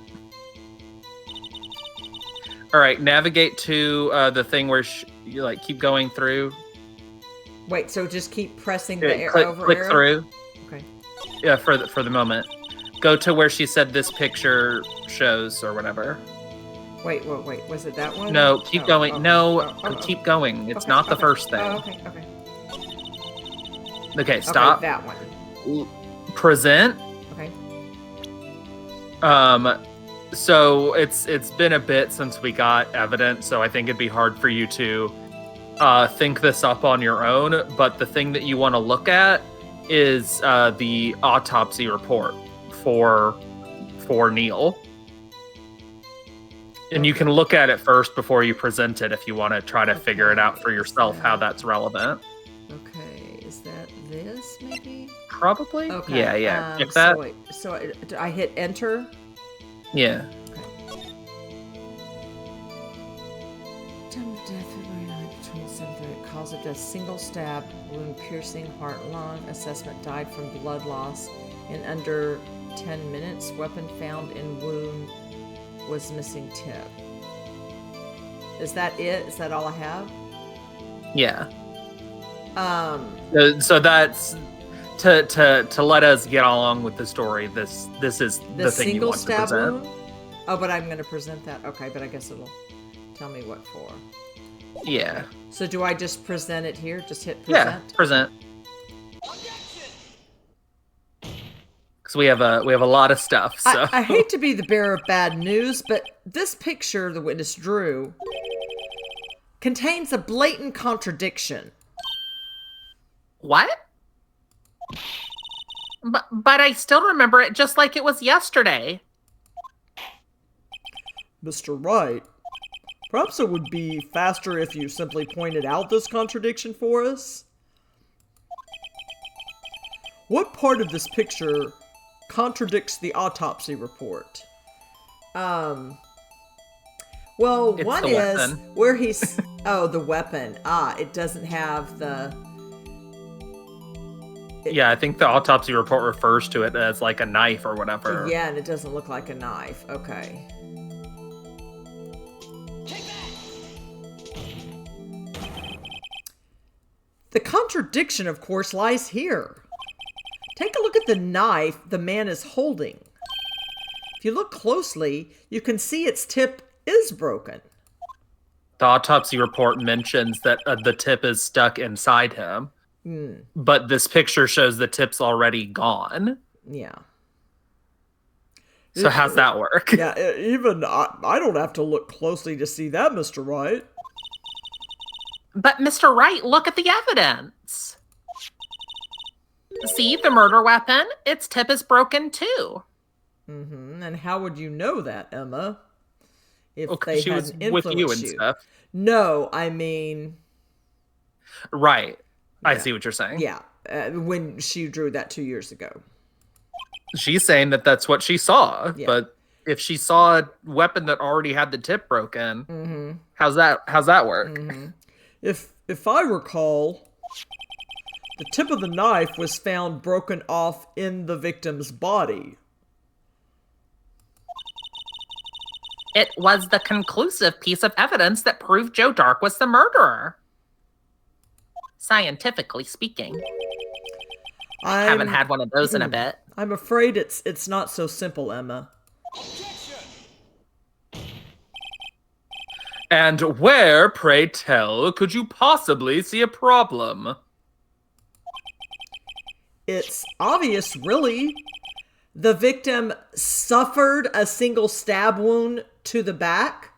Alright, navigate to the thing where you like keep going through. Wait, so just keep pressing the click arrow? Through. Okay. Yeah, for the moment. Go to where she said this picture shows or whatever. Wait, was it that one? No, keep going. Keep going. It's not the first thing. Okay. Okay, stop. Okay, that one. Present. Okay. So it's been a bit since we got evidence, so I think it'd be hard for you to think this up on your own, but the thing that you want to look at is the autopsy report for Neil. And you can look at it first before you present it if you want to try to figure it out for yourself how that's relevant. Okay, is that this maybe? Probably. Okay. Yeah. Check that. So I hit enter? Yeah. Time of death, February 9th, between 7:30. Cause of death, single stab, wound piercing, heart, lung. Assessment, died from blood loss in under 10 minutes. Weapon found in wound was missing tip. Is that it? Is that all I have? Yeah. So that's to let us get along with the story. This is the thing you want to present. Wound? Oh, but I'm going to present that. Okay, but I guess it'll tell me what for. Yeah. So do I just present it here? Just hit present? Yeah, present. because we have a lot of stuff. So I hate to be the bearer of bad news, but this picture the witness drew contains a blatant contradiction. What? But I still remember it just like it was yesterday. Mr. Wright, perhaps it would be faster if you simply pointed out this contradiction for us. What part of this picture contradicts the autopsy report? Well, It's one the is weapon. where he's... Oh, the weapon. It doesn't have the... yeah, I think the autopsy report refers to it as like a knife or whatever. Yeah, and it doesn't look like a knife. Okay. The contradiction, of course, lies here. Take a look at the knife the man is holding. If you look closely, you can see its tip is broken. The autopsy report mentions that the tip is stuck inside him, but this picture shows the tip's already gone. Yeah. So how's that work? Yeah, even I don't have to look closely to see that, Mr. Wright. But Mr. Wright, look at the evidence. See, the murder weapon, its tip is broken too. And how would you know that, Emma? If Okay, they she was hadn't with you and influenced stuff. No, I mean... Right. I Yeah. see what you're saying. Yeah, when she drew that 2 years ago. She's saying that that's what she saw, Yeah. but if she saw a weapon that already had the tip broken, how's that work? If I recall, the tip of the knife was found broken off in the victim's body. It was the conclusive piece of evidence that proved Joe Darke was the murderer. Scientifically speaking. I haven't had one of those in a bit. I'm afraid it's not so simple, Emma. And where, pray tell, could you possibly see a problem? It's obvious, really. The victim suffered a single stab wound to the back.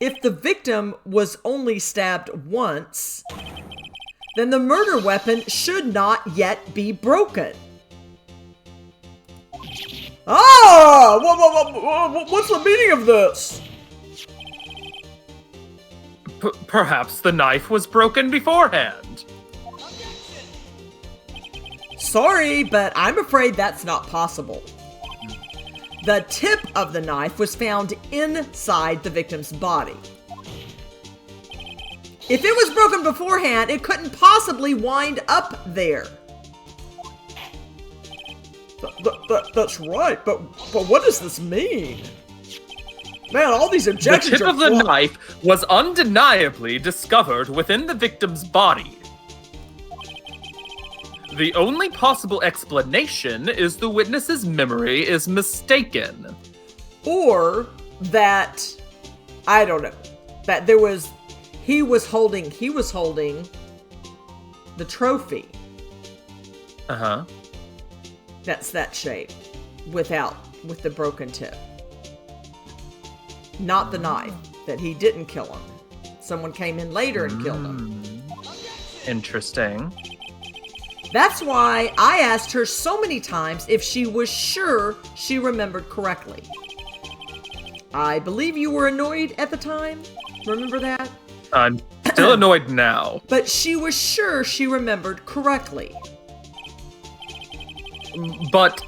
If the victim was only stabbed once, then the murder weapon should not yet be broken. What's the meaning of this? Perhaps the knife was broken beforehand. Sorry, but I'm afraid that's not possible. The tip of the knife was found inside the victim's body. If it was broken beforehand, it couldn't possibly wind up there. That's right, but what does this mean? Man, all these The objections tip are of the flawed. knife was undeniably discovered within the victim's body. The only possible explanation is the witness's memory is mistaken. Or that, I don't know, that he was holding the trophy. Uh-huh. That's that shape with the broken tip. Not the knife, that he didn't kill him. Someone came in later and killed him. Interesting. That's why I asked her so many times if she was sure she remembered correctly. I believe you were annoyed at the time. Remember that? I'm still annoyed now. But she was sure she remembered correctly. But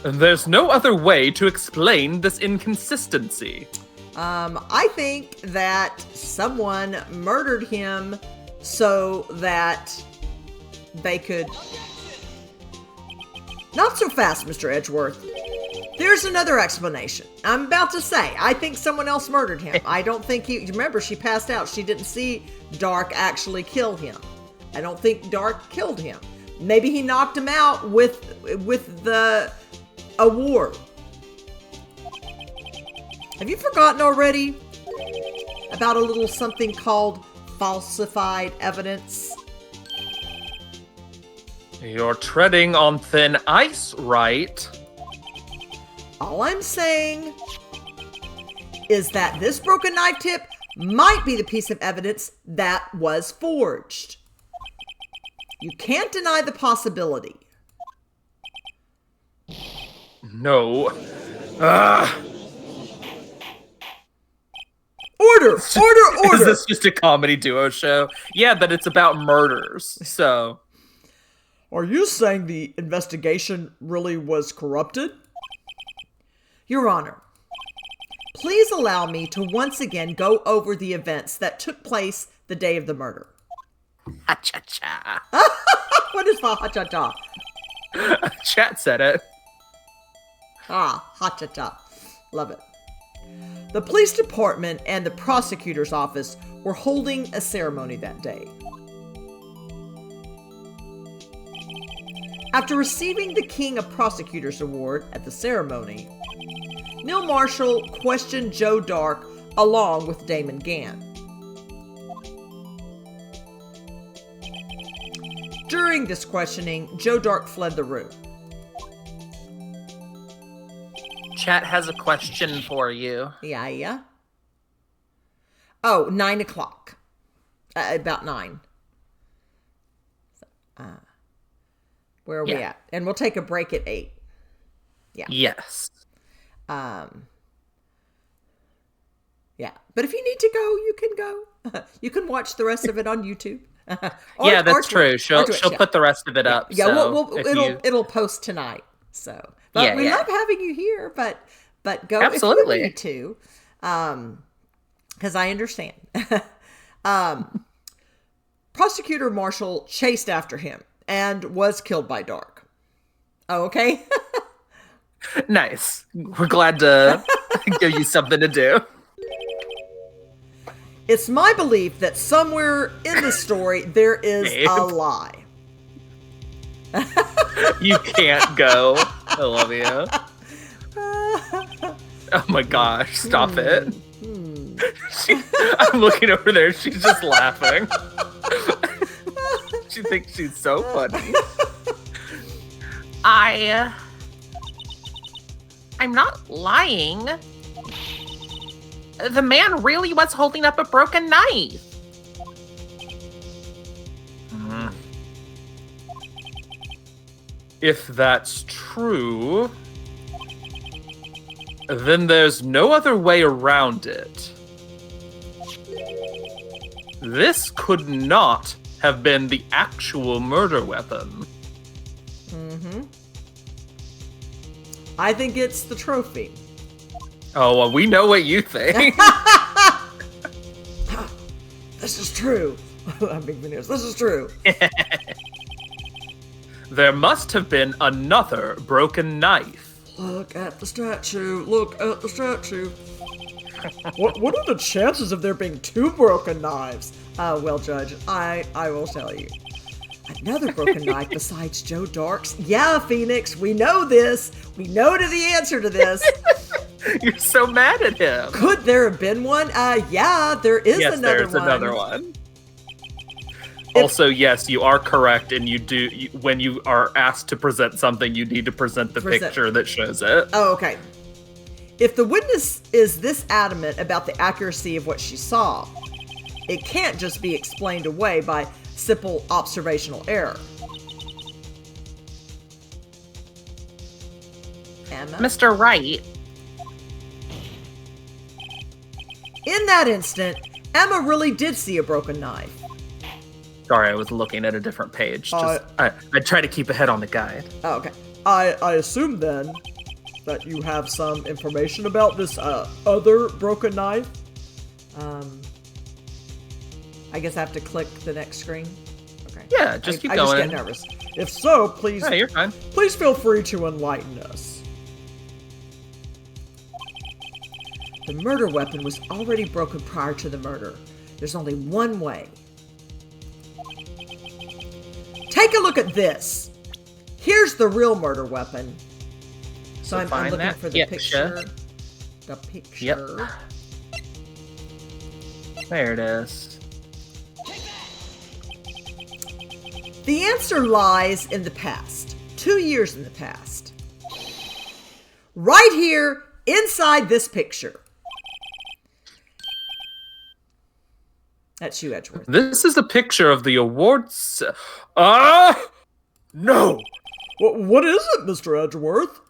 there's no other way to explain this inconsistency. I think that someone murdered him so that they could... Not so fast, Mr. Edgeworth. There's another explanation. I'm about to say, I think someone else murdered him. I don't think remember, she passed out. She didn't see Darke actually kill him. I don't think Darke killed him. Maybe he knocked him out with the award. Have you forgotten already about a little something called falsified evidence? You're treading on thin ice, right? All I'm saying is that this broken knife tip might be the piece of evidence that was forged. You can't deny the possibility. No. Order! Is this just a comedy duo show? Yeah, but it's about murders, so... Are you saying the investigation really was corrupted? Your Honor, please allow me to once again go over the events that took place the day of the murder. Ha-cha-cha. What is ha-cha-cha? Chat said it. Ha-cha-cha. Love it. The police department and the prosecutor's office were holding a ceremony that day. After receiving the King of Prosecutors Award at the ceremony, Neil Marshall questioned Joe Darke along with Damon Gant. During this questioning, Joe Darke fled the room. Chat has a question for you. Yeah. Oh, 9 o'clock. About 9. Where are we at? And we'll take a break at 8. Yeah. Yes. Yeah. But if you need to go, you can go. You can watch the rest of it on YouTube. Yeah, that's true. She'll put the rest of it up. Yeah, so it'll post tonight. So, but we love having you here. But go absolutely if you need to, because I understand. Prosecutor Marshall chased after him and was killed by Darke. Oh, okay. Nice. We're glad to give you something to do. It's my belief that somewhere in the story there is a lie. You can't go. I love you. Oh my gosh, stop it. I'm looking over there, she's just laughing. She thinks she's so funny. I'm not lying. The man really was holding up a broken knife. If that's true, then there's no other way around it. This could not have been the actual murder weapon. I think it's the trophy. Oh, well, we know what you think. This is true. I'm big news. This is true. There must have been another broken knife. Look at the statue. Look at the statue. What are the chances of there being 2 broken knives? Well, Judge, I will tell you. Another broken knife besides Joe Darke's? Yeah, Phoenix, we know this. We know the answer to this. You're so mad at him. Could there have been one? Yeah, there is yes, another there's one. Another one. Also, yes, yes, you are correct, and you do. When you are asked to present something, you need to present the picture that shows it. Oh, okay. If the witness is this adamant about the accuracy of what she saw, it can't just be explained away by simple observational error. Emma? Mr. Wright. In that instant, Emma really did see a broken knife. Sorry, I was looking at a different page. I try to keep ahead on the guide. Oh, okay. I assume then that you have some information about this other broken knife. I guess I have to click the next screen. Okay. Yeah, just keep going. I just get nervous. If so, please. Yeah, you're fine. Please feel free to enlighten us. The murder weapon was already broken prior to the murder. There's only one way. Take a look at this. Here's the real murder weapon. So I'm looking for the picture. The picture. Yep. There it is. The answer lies in the past, 2 years in the past. Right here, inside this picture. That's you, Edgeworth. This is a picture of the awards. No! What is it, Mr. Edgeworth?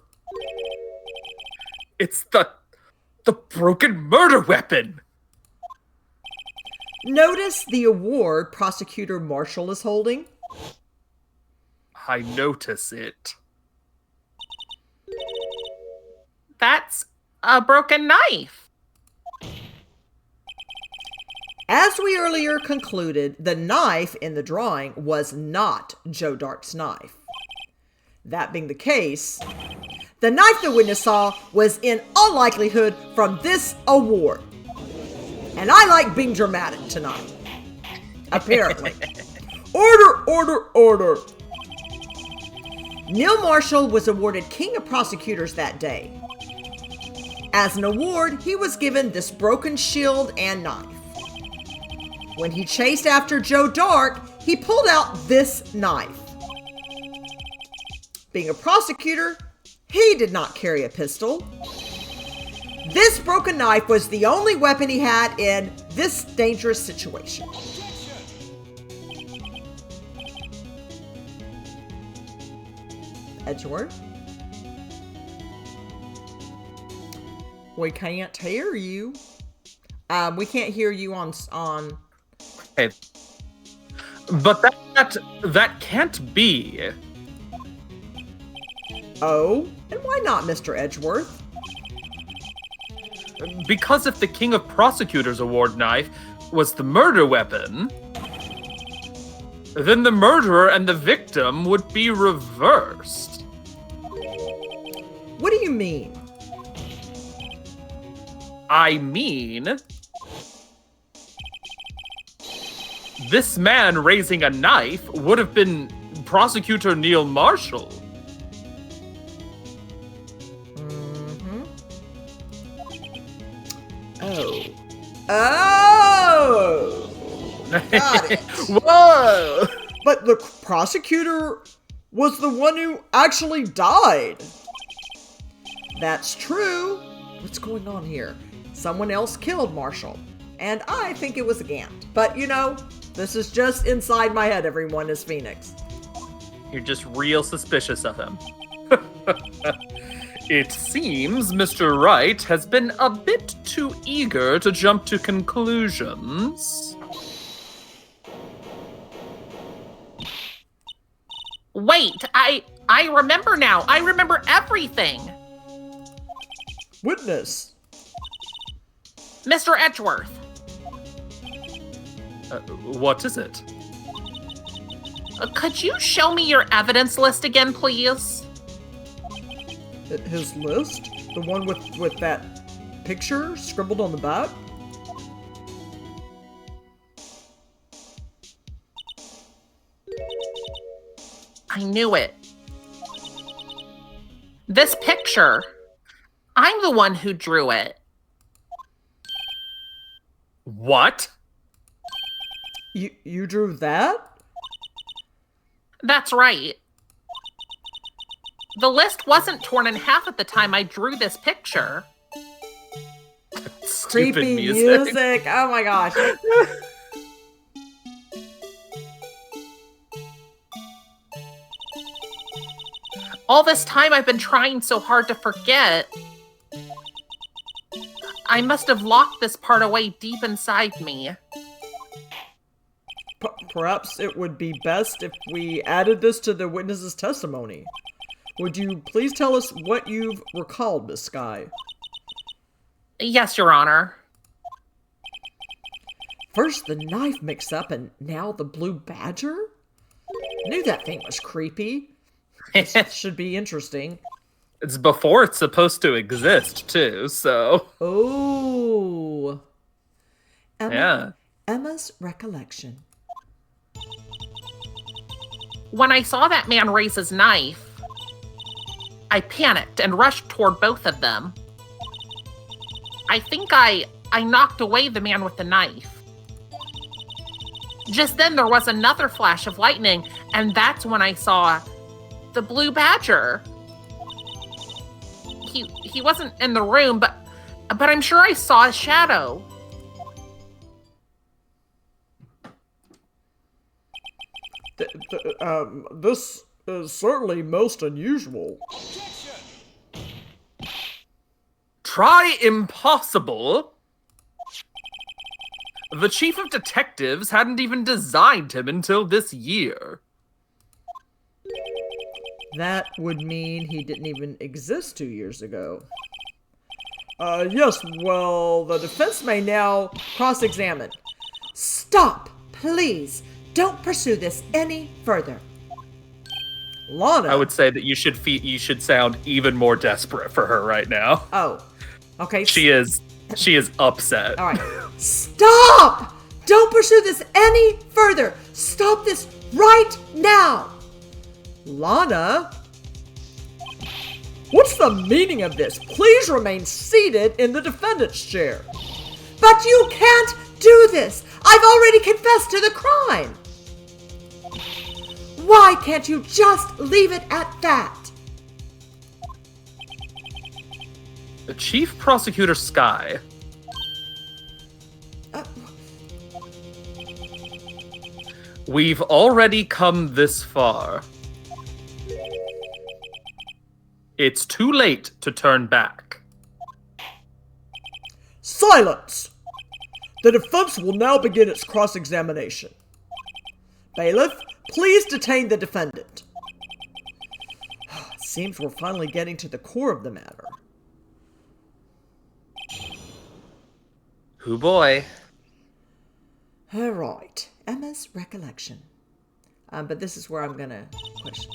It's the broken murder weapon! Notice the award Prosecutor Marshall is holding? I notice it. That's a broken knife. As we earlier concluded, the knife in the drawing was not Joe Darke's knife. That being the case, the knife the witness saw was in all likelihood from this award. And I like being dramatic tonight. Apparently. Order. Neil Marshall was awarded King of Prosecutors that day. As an award, he was given this broken shield and knife. When he chased after Joe Darke, he pulled out this knife. Being a prosecutor, he did not carry a pistol. This broken knife was the only weapon he had in this dangerous situation. Edgeworth? We can't hear you. We can't hear you on. Okay. But that can't be. Oh, and why not, Mr. Edgeworth? Because if the King of Prosecutors Award knife was the murder weapon, then the murderer and the victim would be reversed. What do you mean? I mean, this man raising a knife would have been Prosecutor Neil Marshall. Oh! Got it. Whoa! But the prosecutor was the one who actually died. That's true. What's going on here? Someone else killed Marshall. And I think it was Gant. But, you know, this is just inside my head, everyone, as Phoenix. You're just real suspicious of him. It seems Mr. Wright has been a bit too eager to jump to conclusions. Wait, I remember now. I remember everything. Witness. Mr. Edgeworth. What is it? Could you show me your evidence list again, please? His list? The one with that picture scribbled on the back? I knew it. This picture. I'm the one who drew it. What? You drew that? That's right. The list wasn't torn in half at the time I drew this picture. Stupid Creepy music. Oh my gosh. All this time I've been trying so hard to forget. I must have locked this part away deep inside me. Perhaps it would be best if we added this to the witness's testimony. Would you please tell us what you've recalled, Miss Skye? Yes, Your Honor. First the knife mix-up and now the blue badger? I knew that thing was creepy. This should be interesting. It's before it's supposed to exist, too, so... Oh. Yeah. Emma's recollection. When I saw that man raise his knife, I panicked and rushed toward both of them. I think I knocked away the man with the knife. Just then there was another flash of lightning, and that's when I saw the blue badger. He wasn't in the room, but I'm sure I saw a shadow. This is certainly most unusual. Try impossible? The chief of detectives hadn't even designed him until this year. That would mean he didn't even exist 2 years ago. Yes, well, the defense may now cross-examine. Stop, please. Don't pursue this any further. Lana. I would say that you should sound even more desperate for her right now. Oh, okay. She is upset. All right. Stop! Don't pursue this any further. Stop this right now. Lana. What's the meaning of this? Please remain seated in the defendant's chair. But you can't do this. I've already confessed to the crime. Why can't you just leave it at that? The Chief Prosecutor Sky. We've already come this far. It's too late to turn back. Silence! The defense will now begin its cross-examination. Bailiff, please detain the defendant. Seems we're finally getting to the core of the matter. Hoo boy. All right. Emma's recollection. But this is where I'm going to question.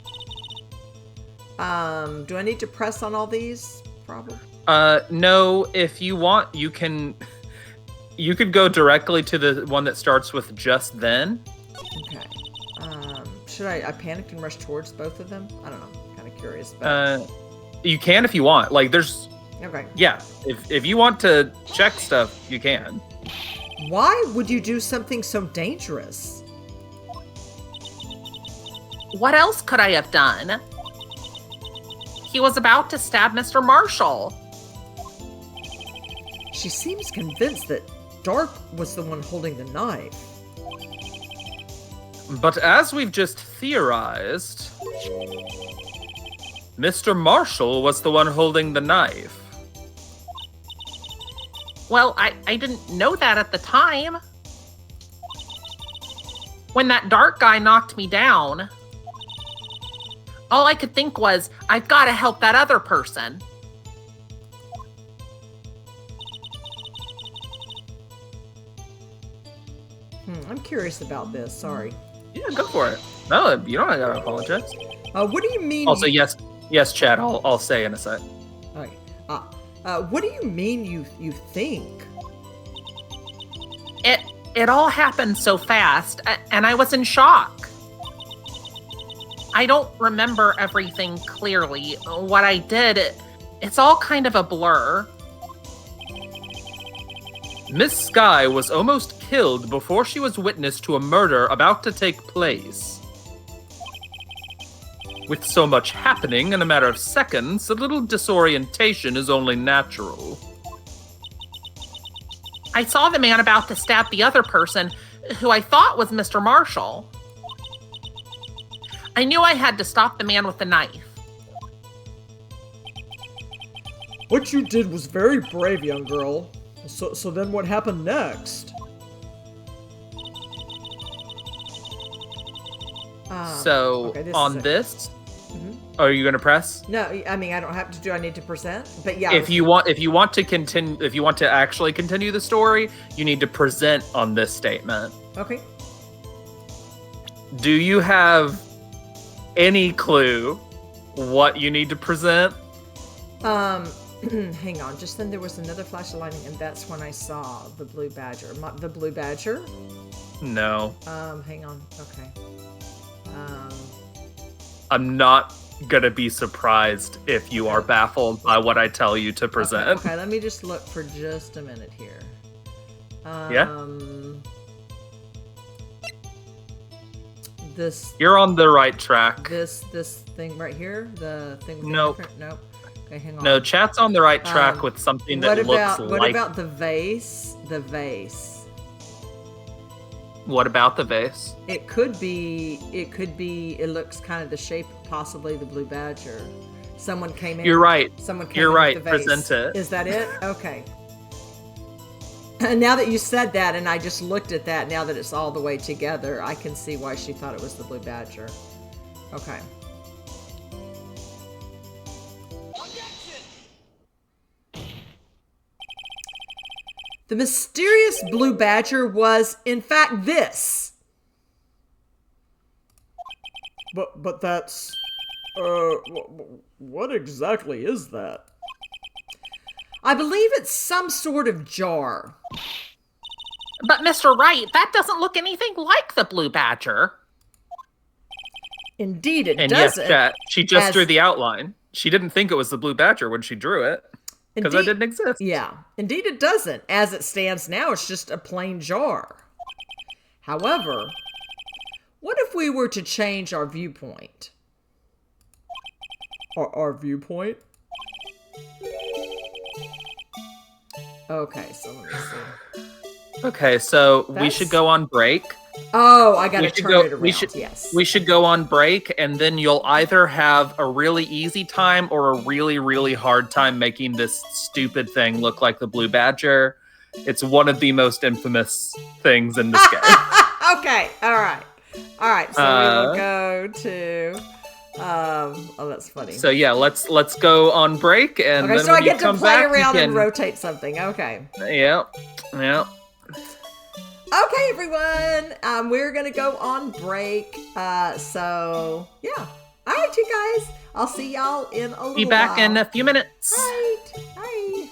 Do I need to press on all these? Probably. No, if you want, you could go directly to the one that starts with just then. Okay. Should I panicked and rushed towards both of them? I don't know. I'm kind of curious. You can if you want. Like, there's... Okay. Yeah. If you want to check stuff, you can. Why would you do something so dangerous? What else could I have done? He was about to stab Mr. Marshall. She seems convinced that Darke was the one holding the knife. But as we've just theorized, Mr. Marshall was the one holding the knife. Well, I didn't know that at the time. When that Darke guy knocked me down, all I could think was, I've got to help that other person. I'm curious about this. Sorry. Yeah, go for it. No, you don't gotta apologize. What do you mean? Also, yes, Chad. I'll say in a sec. Okay. What do you mean you think? It all happened so fast, and I was in shock. I don't remember everything clearly. What I did, it's all kind of a blur. Miss Sky was almost killed before she was witness to a murder about to take place. With so much happening in a matter of seconds, a little disorientation is only natural. I saw the man about to stab the other person, who I thought was Mr. Marshall. I knew I had to stop the man with the knife. What you did was very brave, young girl. So then what happened next? On this, are you gonna press? No, I mean I don't have to. Do I need to present? But yeah. If you want to actually continue the story, you need to present on this statement. Okay. Do you have any clue what you need to present? Hang on. Just then there was another flash of lightning, and that's when I saw the blue badger. The blue badger? No. Hang on. Okay. I'm not gonna be surprised if you are baffled by what I tell you to present. Okay, let me just look for just a minute here. Yeah? this You're on the right track. this thing right here, the thing with Nope. Nope. Okay, hang on. No, chat's on the right track with something that looks like... What about the vase? The vase. What about the vase? It could be, it looks kind of the shape, possibly the blue badger. Someone came in. You're right. Someone came You're in right. with the vase. Present it. Is that it? Okay. And now that you said that, and I just looked at that, now that it's all the way together, I can see why she thought it was the blue badger. Okay. The mysterious blue badger was, in fact, this. But that's... what exactly is that? I believe it's some sort of jar. But Mr. Wright, that doesn't look anything like the blue badger. Indeed, it And doesn't. yes, chat, she just drew the outline. She didn't think it was the blue badger when she drew it. Because it didn't exist. Yeah, indeed it doesn't. As it stands now, it's just a plain jar. However, what if we were to change our viewpoint? Our viewpoint? Okay, so let me see. Okay, so we should go on break. Oh, I gotta turn it around, yes. We should go on break, and then you'll either have a really easy time or a really, really hard time making this stupid thing look like the blue badger. It's one of the most infamous things in this game. Okay, alright. Alright, so we will go to... oh, that's funny. So yeah, let's go on break, and okay, then so when I get you come to play back, around you can... and rotate something. Okay. Yep. Okay, everyone. We're gonna go on break. So yeah. All right, you guys. I'll see y'all in a little while. Be back in a few minutes. All right. Bye.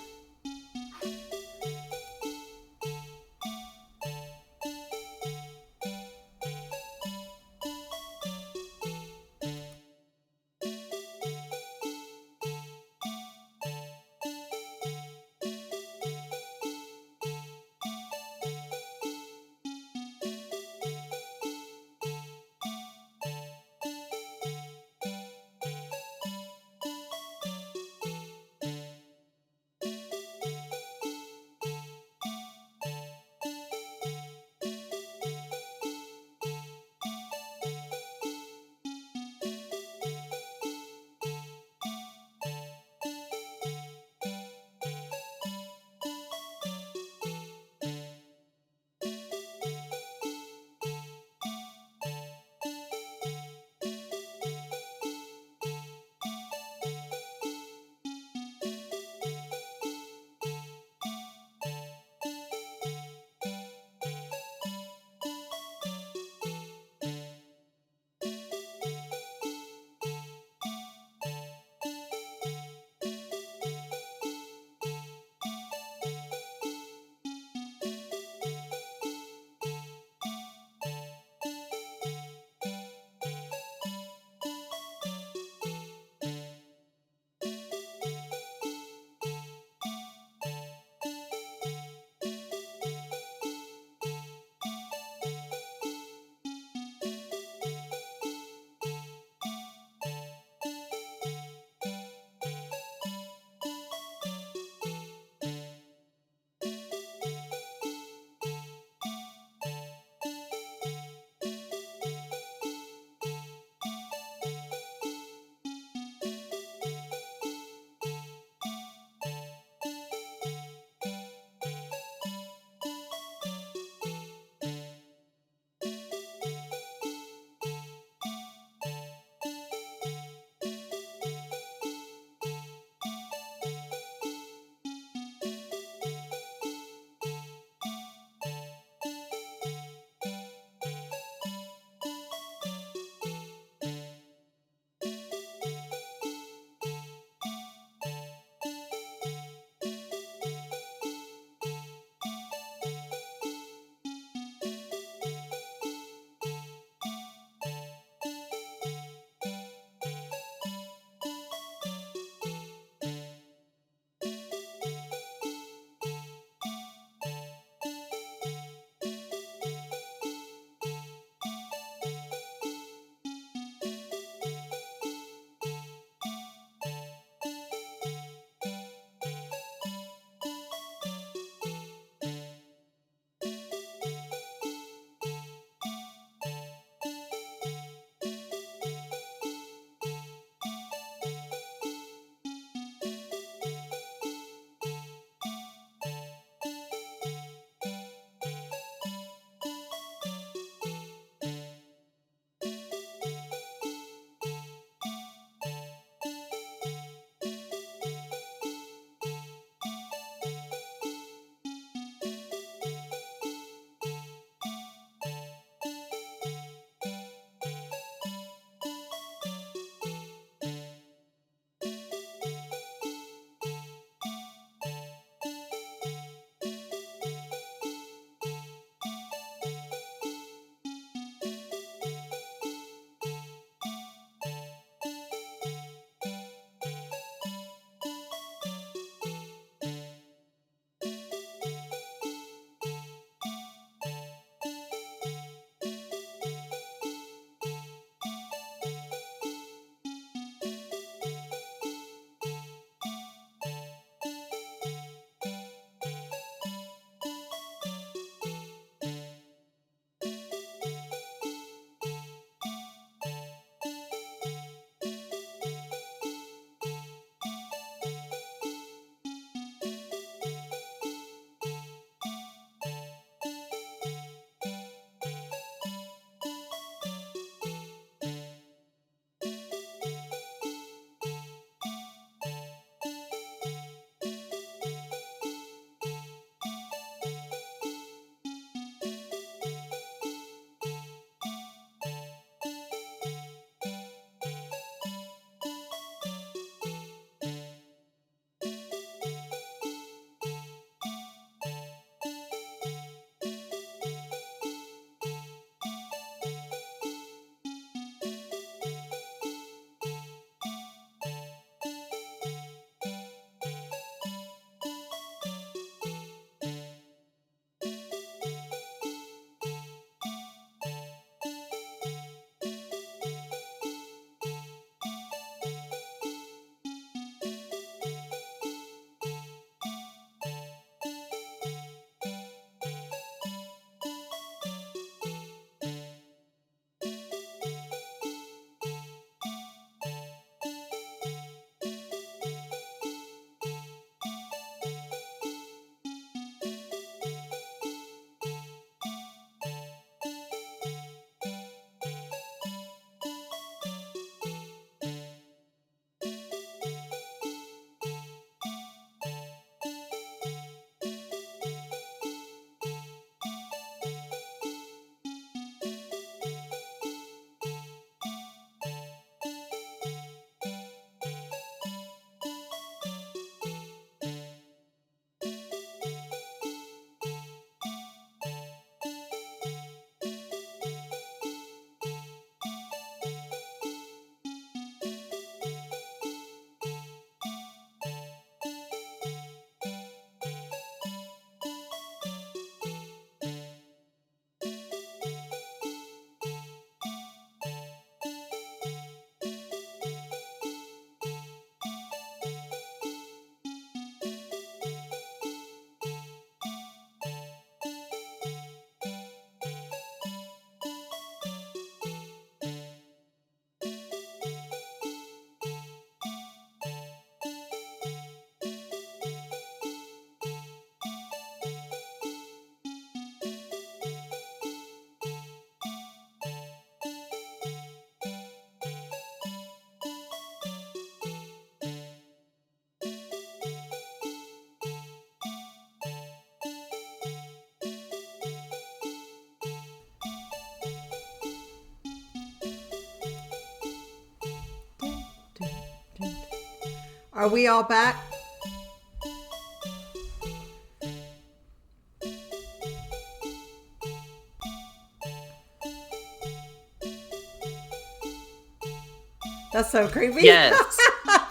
Are we all back? That's so creepy. Yes.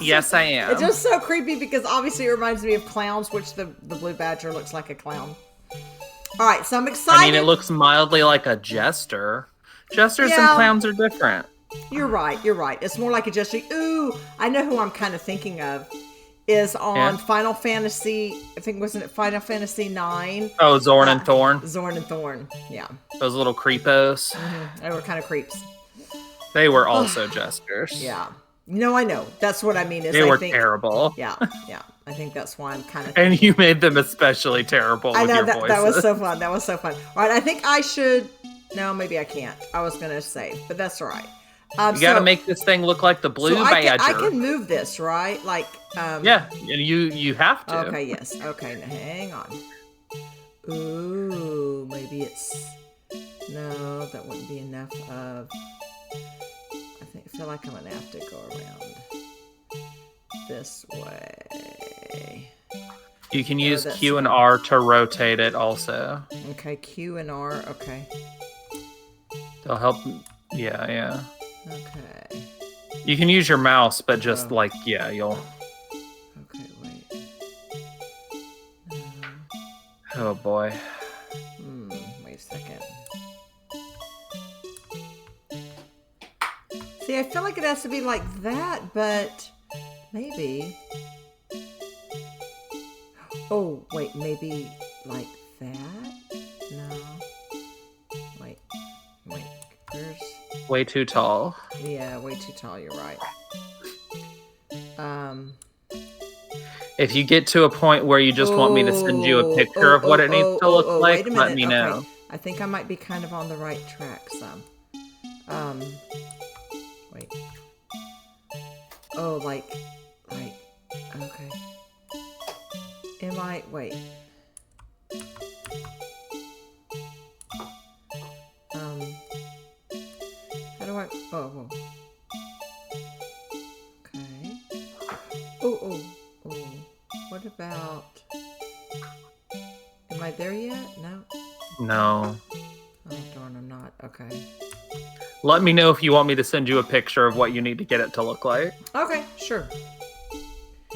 Yes, I am. It's just so creepy because obviously it reminds me of clowns, which the blue badger looks like a clown. All right, so I'm excited. I mean, it looks mildly like a jester. Jesters and clowns are different. You're right. It's more like a jester. Ooh, I know who I'm kind of thinking of. Is on Final Fantasy, I think, wasn't it Final Fantasy 9? Oh, Zorn and Thorn. Zorn and Thorn, yeah. Those little creepos. Mm-hmm. They were kind of creeps. They were also jesters. Yeah. No, I know. That's what I mean. Is they were terrible. Yeah. I think that's why I'm kind of... And you made them especially terrible with your voices. That was so fun. All right, I think I should... No, maybe I can't. I was going to say, but that's all right. You got to make this thing look like the blue badger. I can move this, right? Like... yeah, you have to. Okay, yes. Okay, now hang on. Ooh, maybe it's... No, that wouldn't be enough of... I feel like I'm going to have to go around this way. You can use Q and R to rotate it also. Okay, Q and R, okay. They'll help. Yeah. Okay. You can use your mouse, but just you'll... Okay, wait. Oh boy. Wait a second. See, I feel like it has to be like that, but maybe. Oh, wait, maybe like that? No. Wait. There's... Way too tall. Yeah, way too tall, you're right. If you get to a point where you just want me to send you a picture of what it needs to look like, let me know. Okay. I think I might be kind of on the right track some. Wait. Oh, like, okay. Wait. How do I, whoa. Okay. Oh. What about, am I there yet? No. Oh, darn, I'm not. Okay. Let me know if you want me to send you a picture of what you need to get it to look like. Okay, sure.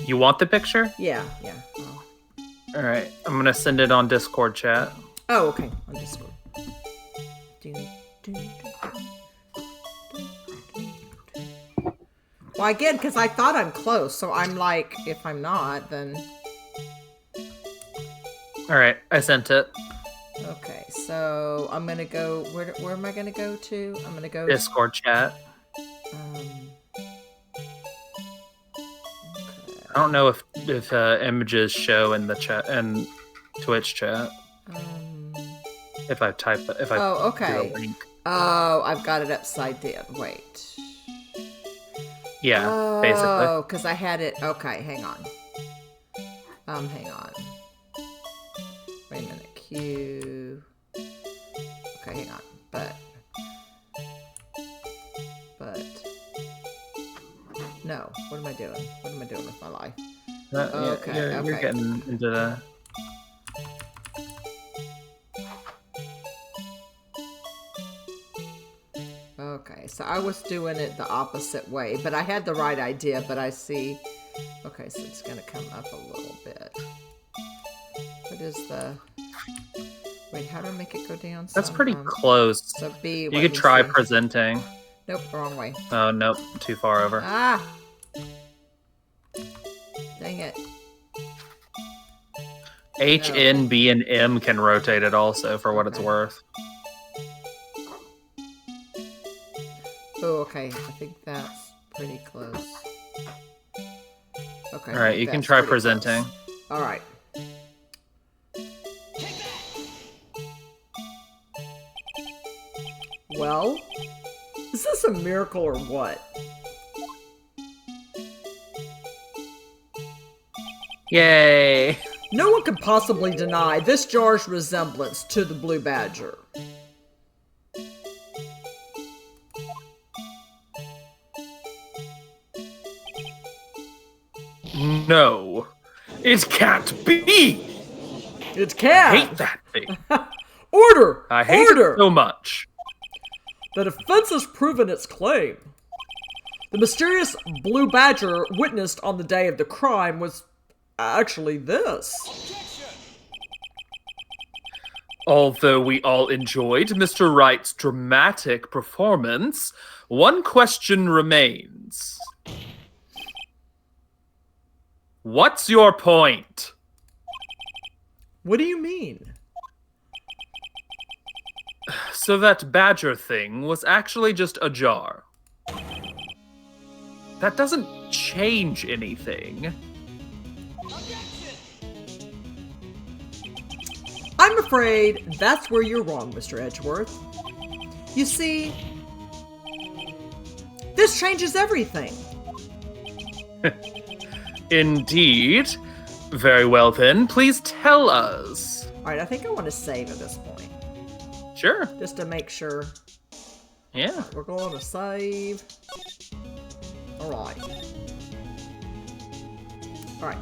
You want the picture? Yeah. Oh. All right. I'm going to send it on Discord chat. Oh, okay. On Discord. Well, again, because I thought I'm close, so I'm like, if I'm not, then... All right. I sent it. Okay, so I'm going to go... Where am I going to go to? I'm going to go... Discord chat. Okay. I don't know if images show in the chat and Twitch chat. If I Oh, okay. do a link. Oh, I've got it upside down. Wait. Yeah, basically. Oh, because I had it. Okay, hang on. Hang on. Wait a minute. Q. Okay, hang on. But. No. What am I doing? What am I doing with my life? Okay. You're getting into the... Okay, so I was doing it the opposite way, but I had the right idea, but I see... Okay, so it's going to come up a little bit. What is the... Wait, how do I make it go down? That's pretty close. So B... You could try presenting. Nope, wrong way. Oh, nope. Too far over. Ah! Dang it. H, No. N, B, and M can rotate it also, for what it's worth. Oh, okay. I think that's pretty close. Okay. All right, you can try presenting. All right. Well, is this a miracle or what? Yay! No one could possibly deny this jar's resemblance to the blue badger. No. It can't be! It can! I hate that thing. Order! I hate Order! it so much. The defense has proven its claim. The mysterious blue badger witnessed on the day of the crime was actually this. Although we all enjoyed Mr. Wright's dramatic performance, one question remains. What's your point? What do you mean? So that badger thing was actually just a jar. That doesn't change anything. I'm afraid that's where you're wrong, Mr. Edgeworth. You see, this changes everything. Indeed. Very well then, please tell us. All right, I think I want to save at this point. Sure. Just to make sure. Yeah. We're going to save. All right. All right.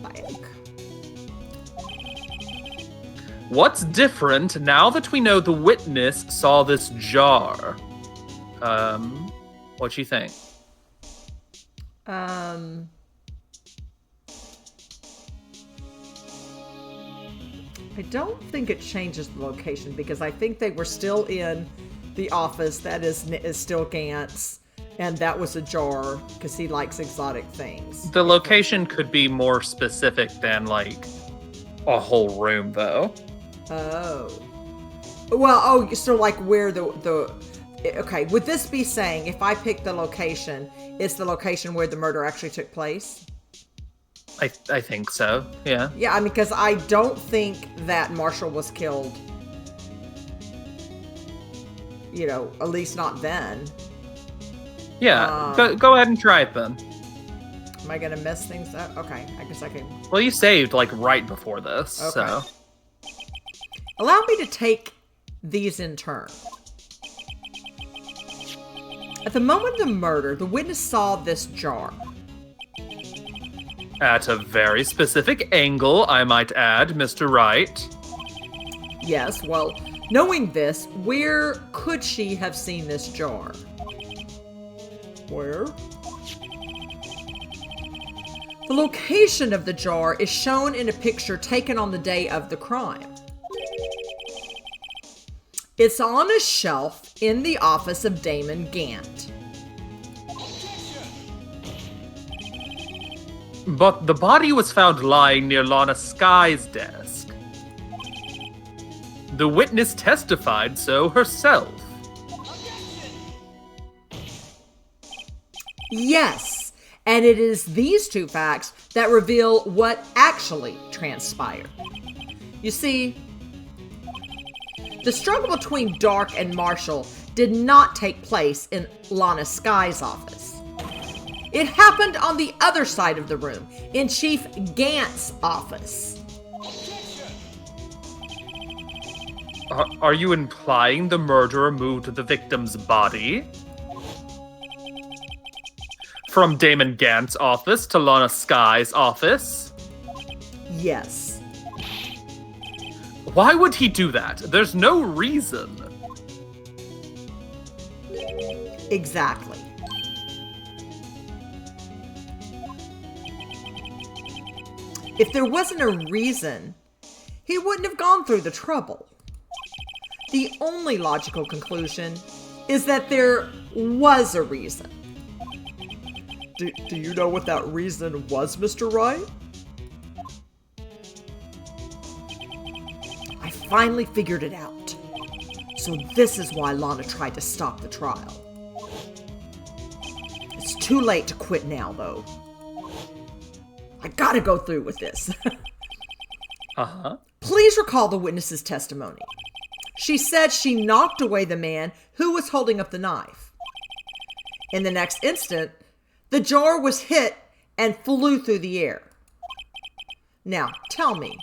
Back. What's different now that we know the witness saw this jar? What you think? I don't think it changes the location because I think they were still in the office that is still Gant's, and that was a jar because he likes exotic things. The location could be more specific than like a whole room, though. Oh. Well, so like where the okay, would this be saying if I pick the location, it's the location where the murder actually took place? I think so, yeah. Yeah, I mean, because I don't think that Marshall was killed, you know, at least not then. Yeah, go ahead and try it then. Am I going to mess things up? Okay, I guess I can. Well, you saved like right before this, Okay. so. Allow me to take these in turn. At the moment of the murder, the witness saw this jar. At a very specific angle, I might add, Mr. Wright. Yes, well, knowing this, where could she have seen this jar? Where? The location of the jar is shown in a picture taken on the day of the crime. It's on a shelf in the office of Damon Gant. But the body was found lying near Lana Sky's desk. The witness testified so herself. Yes, and it is these two facts that reveal what actually transpired. You see, the struggle between Darke and Marshall did not take place in Lana Sky's office. It happened on the other side of the room, in Chief Gant's office. Are you implying the murderer moved the victim's body? From Damon Gant's office to Lana Sky's office? Yes. Why would he do that? There's no reason. Exactly. If there wasn't a reason, he wouldn't have gone through the trouble. The only logical conclusion is that there was a reason. Do you know what that reason was, Mr. Wright? I finally figured it out. So this is why Lana tried to stop the trial. It's too late to quit now, though. I gotta go through with this. Uh-huh. Please recall the witness's testimony. She said she knocked away the man who was holding up the knife. In the next instant, the jar was hit and flew through the air. Now, tell me,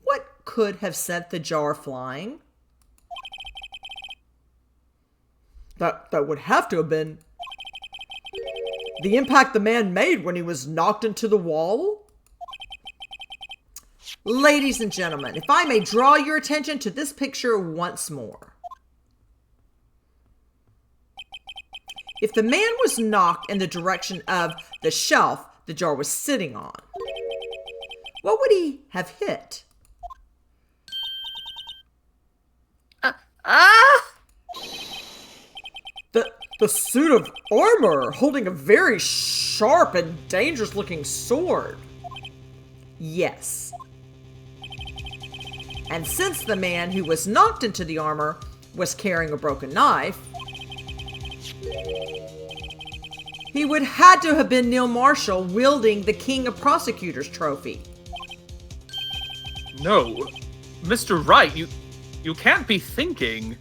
what could have sent the jar flying? That would have to have been The impact the man made when he was knocked into the wall? Ladies and gentlemen, if I may draw your attention to this picture once more. If the man was knocked in the direction of the shelf the jar was sitting on, what would he have hit? The suit of armor, holding a very sharp and dangerous looking sword. Yes. And since the man who was knocked into the armor was carrying a broken knife, he would had to have been Neil Marshall wielding the King of Prosecutors trophy. No, Mr. Wright, you can't be thinking.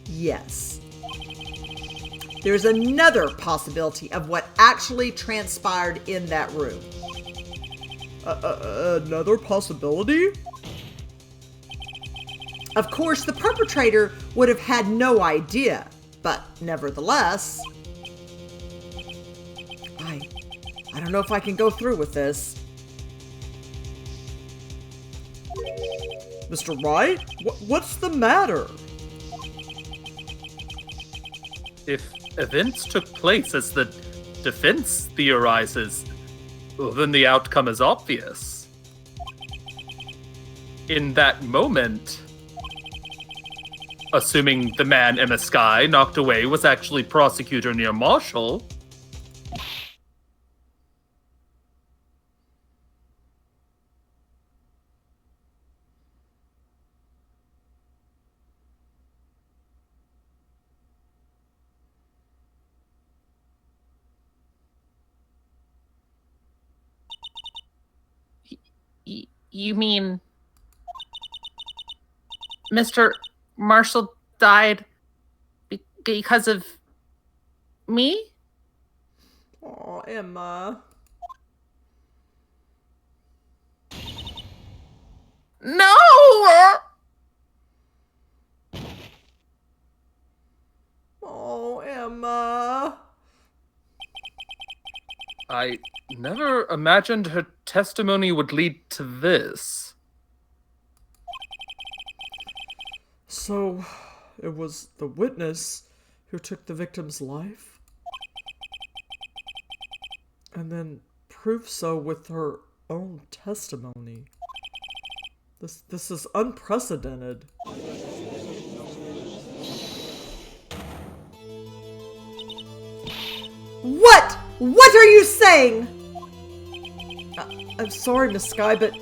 Yes. There's another possibility of what actually transpired in that room. Another possibility? Of course, the perpetrator would have had no idea, but nevertheless, I don't know if I can go through with this. Mr. Wright, what's the matter? If events took place as the defense theorizes, well, then the outcome is obvious. In that moment, assuming the man Ema I knocked away was actually Prosecutor Neil Marshall, You mean Mr. Marshall died because of me? Oh, Emma. No! Oh, Emma. I never imagined her testimony would lead to this. So, it was the witness who took the victim's life? And then proved so with her own testimony. This is unprecedented. What? What are you saying? I'm sorry, Miss Skye, but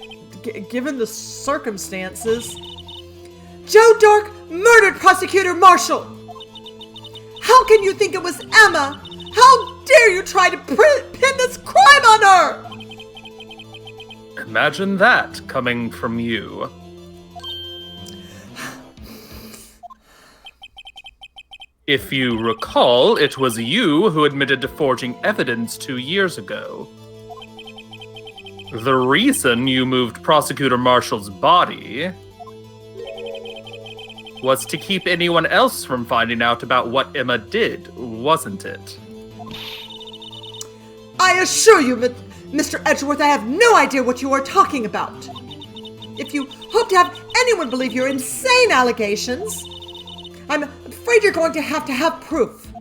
given the circumstances, Joe Darke murdered Prosecutor Marshall. How can you think it was Emma? How dare you try to pin this crime on her? Imagine that coming from you. If you recall, it was you who admitted to forging evidence 2 years ago. The reason you moved Prosecutor Marshall's body was to keep anyone else from finding out about what Emma did, wasn't it? I assure you, Mr. Edgeworth, I have no idea what you are talking about. If you hope to have anyone believe your insane allegations, I'm afraid you're going to have proof.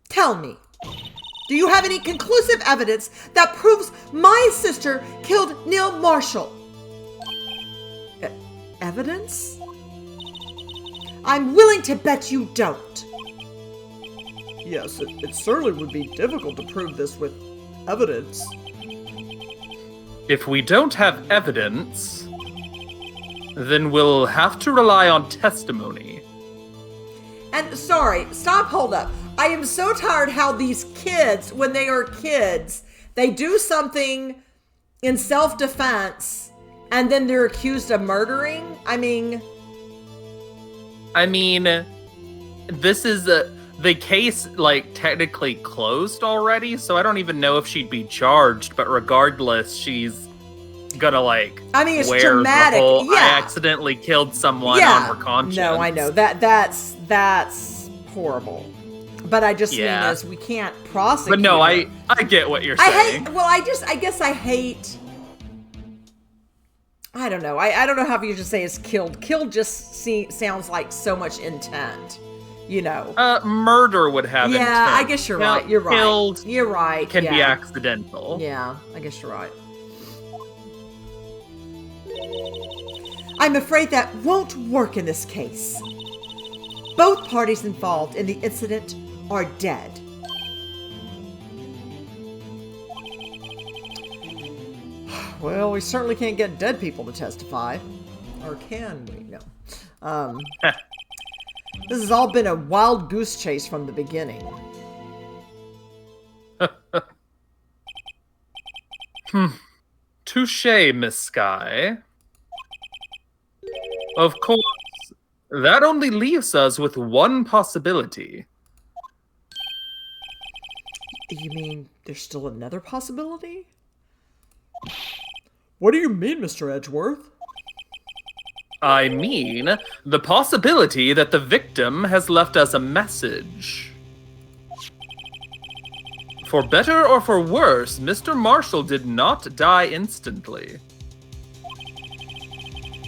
Tell me, do you have any conclusive evidence that proves my sister killed Neil Marshall? Evidence? I'm willing to bet you don't. Yes, it certainly would be difficult to prove this with evidence. If we don't have evidence, then we'll have to rely on testimony. And sorry, hold up. I am so tired how these kids, when they are kids, they do something in self-defense and then they're accused of murdering. I mean, this is the case, like, technically closed already, so I don't even know if she'd be charged, but regardless, she's gonna, like, it's wear dramatic. the whole, yeah. I accidentally killed someone on her conscience. No, I know. That's horrible. but I just Yeah. mean is we can't prosecute. But no, her. I get what you're I saying. hate. Well, I guess I hate. I don't know. I don't know how you should say is killed. Killed just sounds like so much intent. You know. Murder would have Yeah, intent. I guess you're right. You're right. Killed You're right. can be yeah. accidental. Yeah, I guess you're right. I'm afraid that won't work in this case. Both parties involved in the incident are dead. Well, we certainly can't get dead people to testify. Or can we? No. This has all been a wild goose chase from the beginning. Touché, Miss Sky. Of course, that only leaves us with one possibility. You mean there's still another possibility? What do you mean, Mr. Edgeworth? I mean, the possibility that the victim has left us a message. For better or for worse, Mr. Marshall did not die instantly.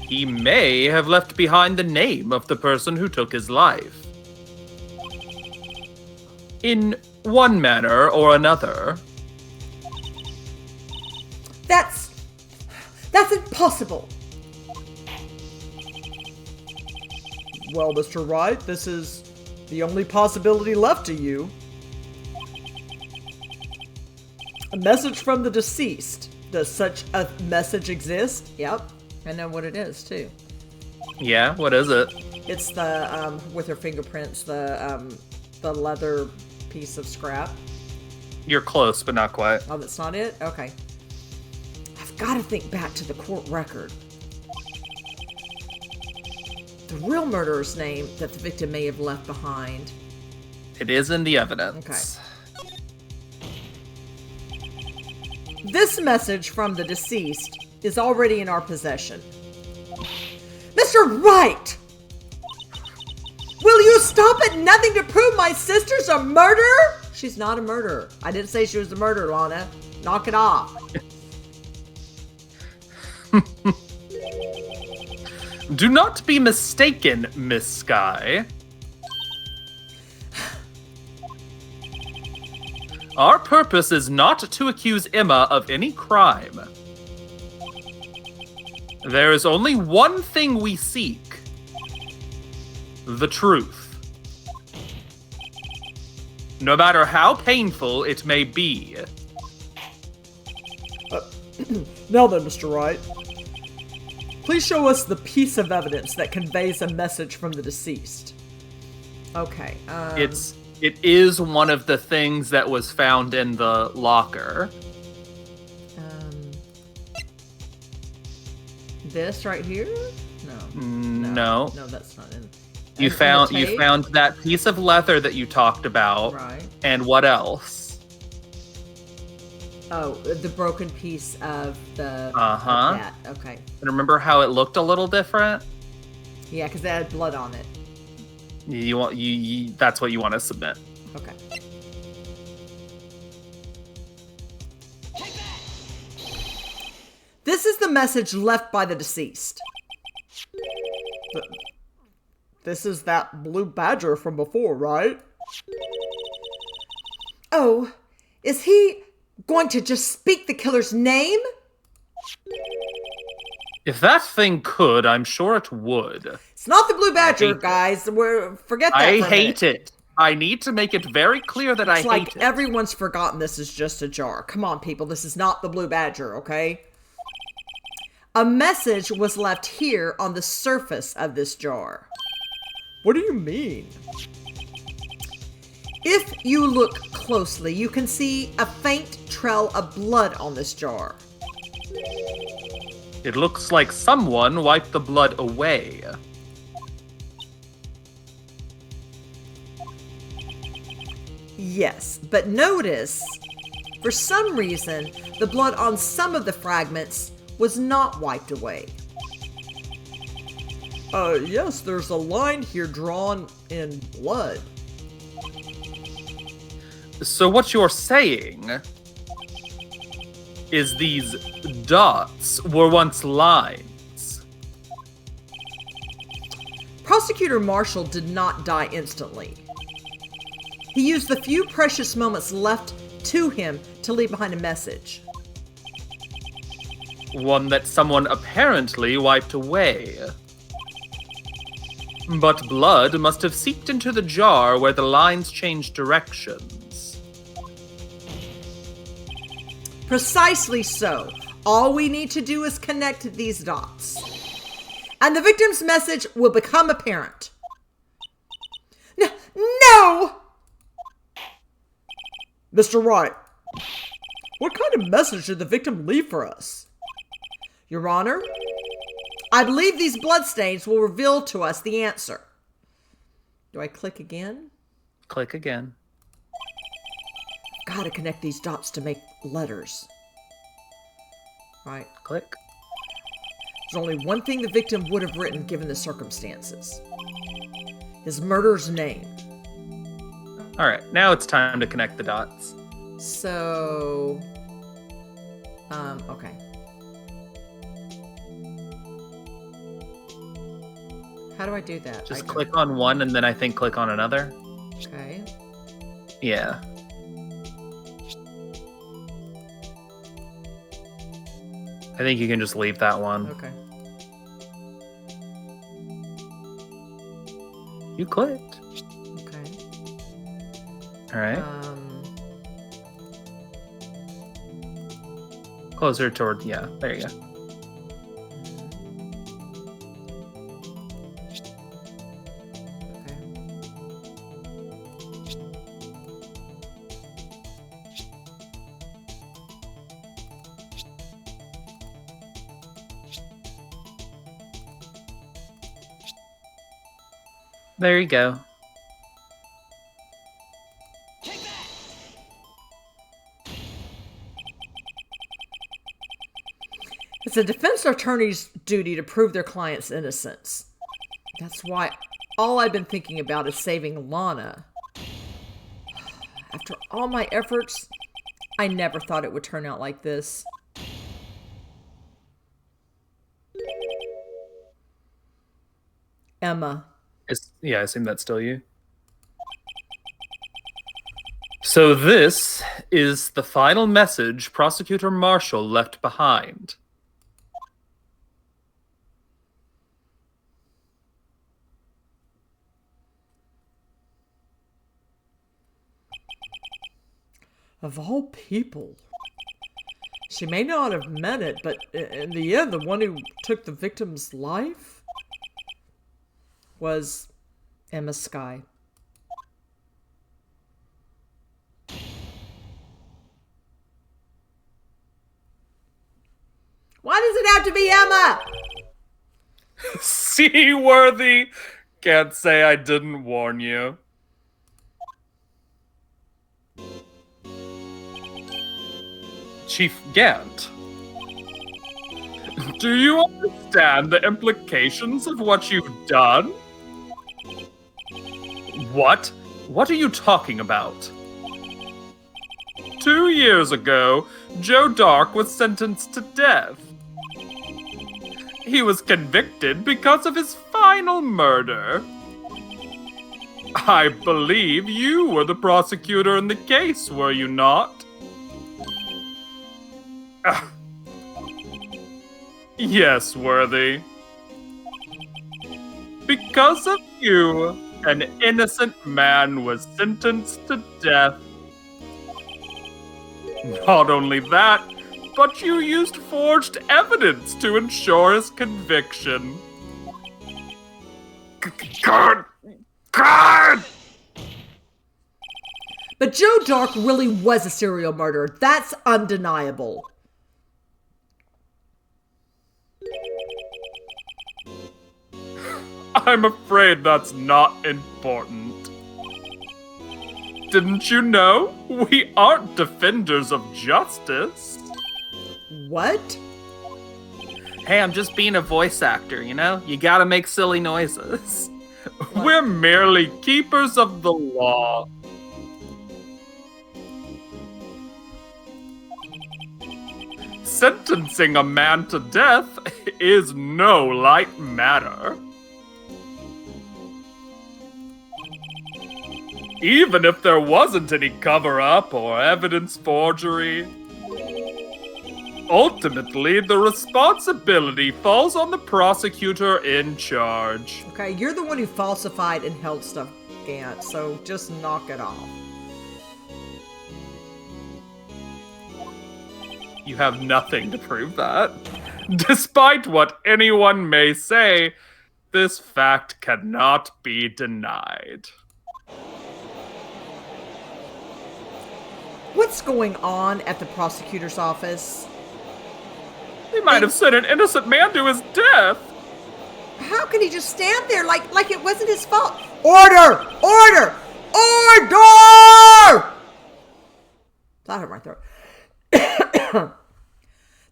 He may have left behind the name of the person who took his life. In one manner or another. That's impossible. Well, Mr. Wright, this is the only possibility left to you. A message from the deceased. Does such a message exist? Yep. I know what it is, too. Yeah, what is it? It's the, with her fingerprints, the leather piece of scrap. You're close, but not quite. Oh, that's not it? Okay. I've got to think back to the court record. The real murderer's name that the victim may have left behind. It is in the evidence. Okay. This message from the deceased is already in our possession. Mr. Wright! Will you stop at nothing to prove my sister's a murderer? She's not a murderer. I didn't say she was a murderer, Lana. Knock it off. Do not be mistaken, Miss Sky. Our purpose is not to accuse Emma of any crime. There is only one thing we seek. The truth. No matter how painful it may be. Now then, Mr. Wright. Please show us the piece of evidence that conveys a message from the deceased. Okay. It is one of the things that was found in the locker. This right here? No. No, that's not in. You found that piece of leather that you talked about. Right. And what else? Oh, the broken piece of the Uh-huh. cat. Okay. And remember how it looked a little different? Yeah, because it had blood on it. That's what you want to submit. Okay. This is the message left by the deceased. This is that blue badger from before, right? Oh, is he going to just speak the killer's name? If that thing could, I'm sure it would. It's not the blue badger, guys. Forget that. I hate it. I need to make it very clear that I hate it. It's like everyone's forgotten this is just a jar. Come on, people. This is not the blue badger, okay? A message was left here on the surface of this jar. What do you mean? If you look closely, you can see a faint trail of blood on this jar. It looks like someone wiped the blood away. Yes, but notice, for some reason, the blood on some of the fragments was not wiped away. Yes, there's a line here drawn in blood. So what you're saying is these dots were once lines. Prosecutor Marshall did not die instantly. He used the few precious moments left to him to leave behind a message. One that someone apparently wiped away. But blood must have seeped into the jar where the lines changed directions. Precisely so. All we need to do is connect these dots. And the victim's message will become apparent. No! Mr. Wright, what kind of message did the victim leave for us? Your Honor, I believe these bloodstains will reveal to us the answer. Do I click again? Click again. Gotta connect these dots to make letters. Right. Click. There's only one thing the victim would have written given the circumstances. His murderer's name. All right, now it's time to connect the dots. So, okay. How do I do that? Just click on one and then I think click on another. Okay. Yeah. I think you can just leave that one. Okay. You clicked. Okay. All right. Closer toward, yeah, there you go. Okay. There you go. It's a defense attorney's duty to prove their client's innocence. That's why all I've been thinking about is saving Lana. After all my efforts, I never thought it would turn out like this. Emma. Yeah, I assume that's still you. So this is the final message Prosecutor Marshall left behind. Of all people. She may not have meant it, but in the end, the one who took the victim's life was Emma Skye. Why does it have to be Emma? Seaworthy! Can't say I didn't warn you. Chief Gant. Do you understand the implications of what you've done? What? What are you talking about? 2 years ago, Joe Darke was sentenced to death. He was convicted because of his final murder. I believe you were the prosecutor in the case, were you not? Yes, Worthy. Because of you, an innocent man was sentenced to death. Not only that, but you used forged evidence to ensure his conviction. God! God! But Joe Darke really was a serial murderer. That's undeniable. I'm afraid that's not important. Didn't you know? We aren't defenders of justice. What? Hey, I'm just being a voice actor, you know? You gotta make silly noises. We're merely keepers of the law. sentencing a man to death is no light matter. Even if there wasn't any cover-up or evidence forgery, ultimately the responsibility falls on the prosecutor in charge. Okay, you're the one who falsified and held stuff, Gant, so just knock it off. You have nothing to prove that. Despite what anyone may say, this fact cannot be denied. What's going on at the prosecutor's office? They might have sent an innocent man to his death. How can he just stand there like it wasn't his fault? Order! Order! Order! That hurt my throat.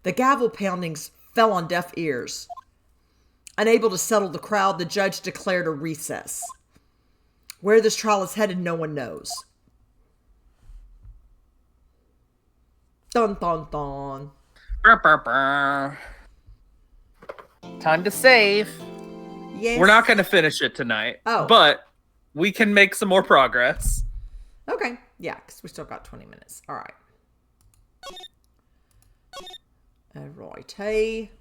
The gavel poundings fell on deaf ears. Unable to settle the crowd, the judge declared a recess. Where this trial is headed, no one knows. Dun dun dun. Brr, brr, brr. Time to save. Yes. We're not going to finish it tonight. Oh. But we can make some more progress. Okay. Yeah, because we still got 20 minutes. All right. Righty.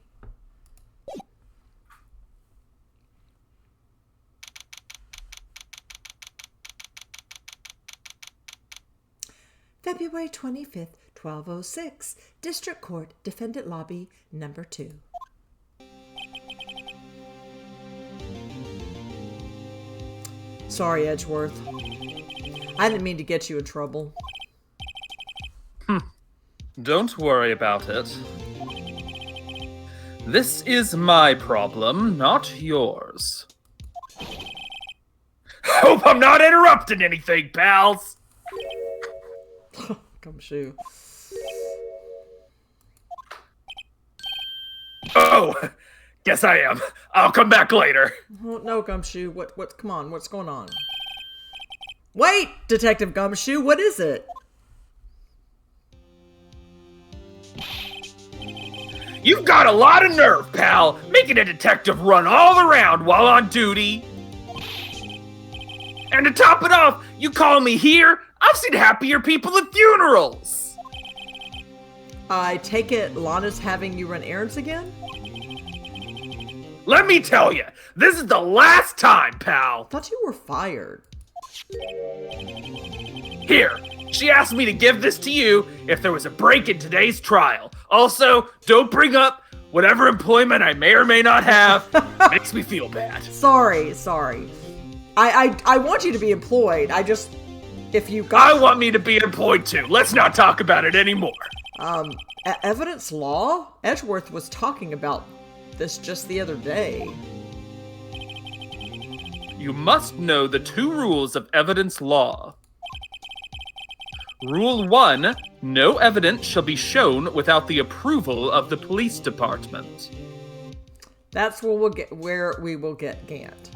February 25th, 12:06. District Court, Defendant Lobby, number 2. Sorry, Edgeworth. I didn't mean to get you in trouble. Don't worry about it. This is my problem, not yours. Hope I'm not interrupting anything, pals. Gumshoe. Oh, guess I am. I'll come back later. Oh, no, Gumshoe. Come on, what's going on? Wait, Detective Gumshoe, what is it? You've got a lot of nerve, pal, making a detective run all around while on duty. And to top it off, you call me here? I've seen happier people at funerals. I take it Lana's having you run errands again? Let me tell you, this is the last time, pal. Thought you were fired. Here, she asked me to give this to you if there was a break in today's trial. Also, don't bring up whatever employment I may or may not have. Makes me feel bad. Sorry. I want you to be employed. If you got... I want me to be employed too. Let's not talk about it anymore. Evidence law? Edgeworth was talking about this just the other day. You must know the 2 rules of evidence law. Rule 1, no evidence shall be shown without the approval of the police department. That's where we will get Gant.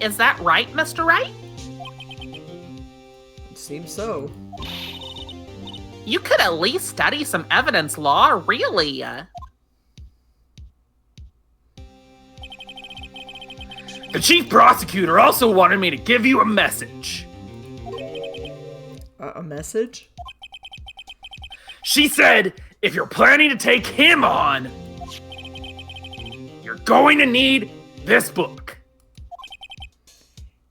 Is that right, Mr. Wright? It seems so. You could at least study some evidence law, really. The chief prosecutor also wanted me to give you a message. A message? She said, if you're planning to take him on, you're going to need this book.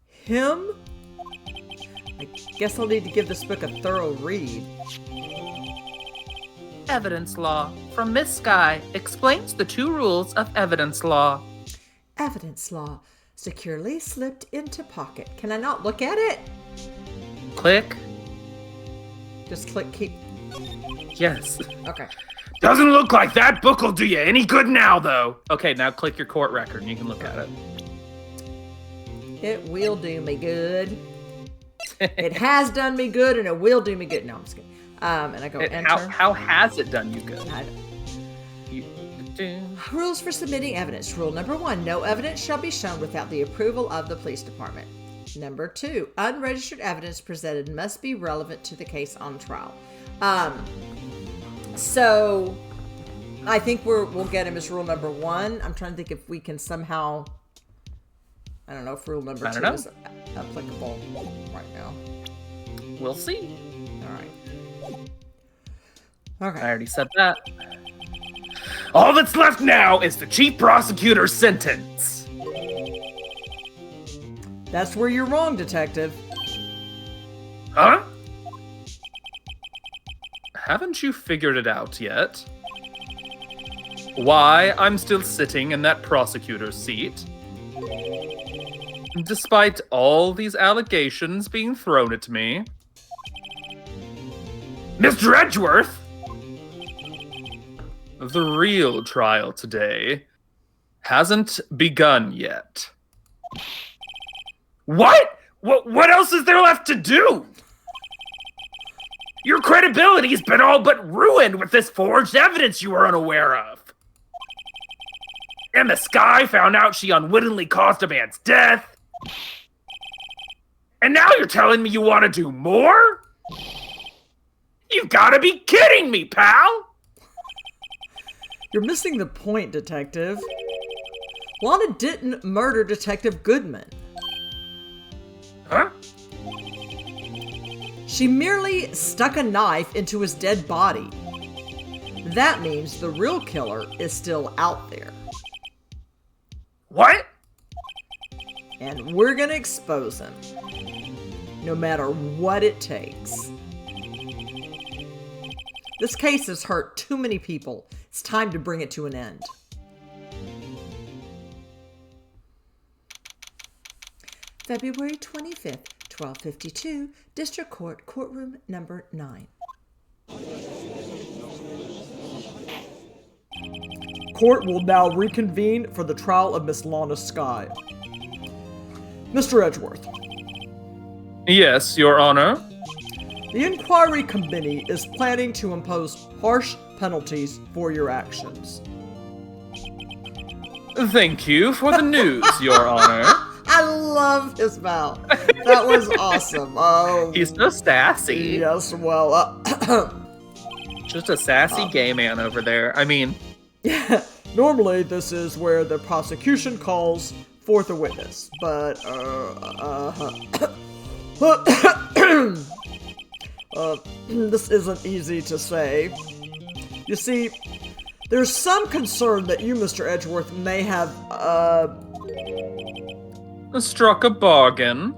Him? I guess I'll need to give this book a thorough read. Evidence law from Miss Sky explains the 2 rules of evidence law. Evidence law. Securely slipped into pocket. Can I not look at it? Click. Just click keep. Yes. Okay. Doesn't look like that book will do you any good now, though. Okay, now click your court record and you can look at it. It will do me good. It has done me good and it will do me good. No, I'm just kidding. And I go enter. How has it done you good? Rules for submitting evidence. Rule number 1, no evidence shall be shown without the approval of the police department. Number 2, unregistered evidence presented must be relevant to the case on trial. So, I think we'll get him as rule number 1. I'm trying to think if we can somehow... I don't know if rule number 2 is applicable right now. We'll see. All right. Okay. I already said that. All that's left now is the chief prosecutor's sentence. That's where you're wrong, Detective. Huh? Haven't you figured it out yet? Why I'm still sitting in that prosecutor's seat? Despite all these allegations being thrown at me? Mr. Edgeworth! The real trial today hasn't begun yet. What? What else is there left to do? Your credibility has been all but ruined with this forged evidence you were unaware of. Ema I found out she unwittingly caused a man's death. And now you're telling me you want to do more? You've got to be kidding me, pal! You're missing the point, Detective. Lana didn't murder Detective Goodman. Huh? She merely stuck a knife into his dead body. That means the real killer is still out there. What? And we're gonna expose him. No matter what it takes. This case has hurt too many people. It's time to bring it to an end. February 25th, 1252, District Court, Courtroom Number 9. Court will now reconvene for the trial of Miss Lana Skye. Mr. Edgeworth. Yes, Your Honor. The inquiry committee is planning to impose harsh penalties for your actions. Thank you for the news, Your Honor. I love his mouth. That was awesome. Oh, He's so sassy. yes. Well, Just a sassy gay man over there. I mean, normally this is where the prosecution calls forth a witness, but this isn't easy to say. You see, there's some concern that you, Mr. Edgeworth, may have struck a bargain.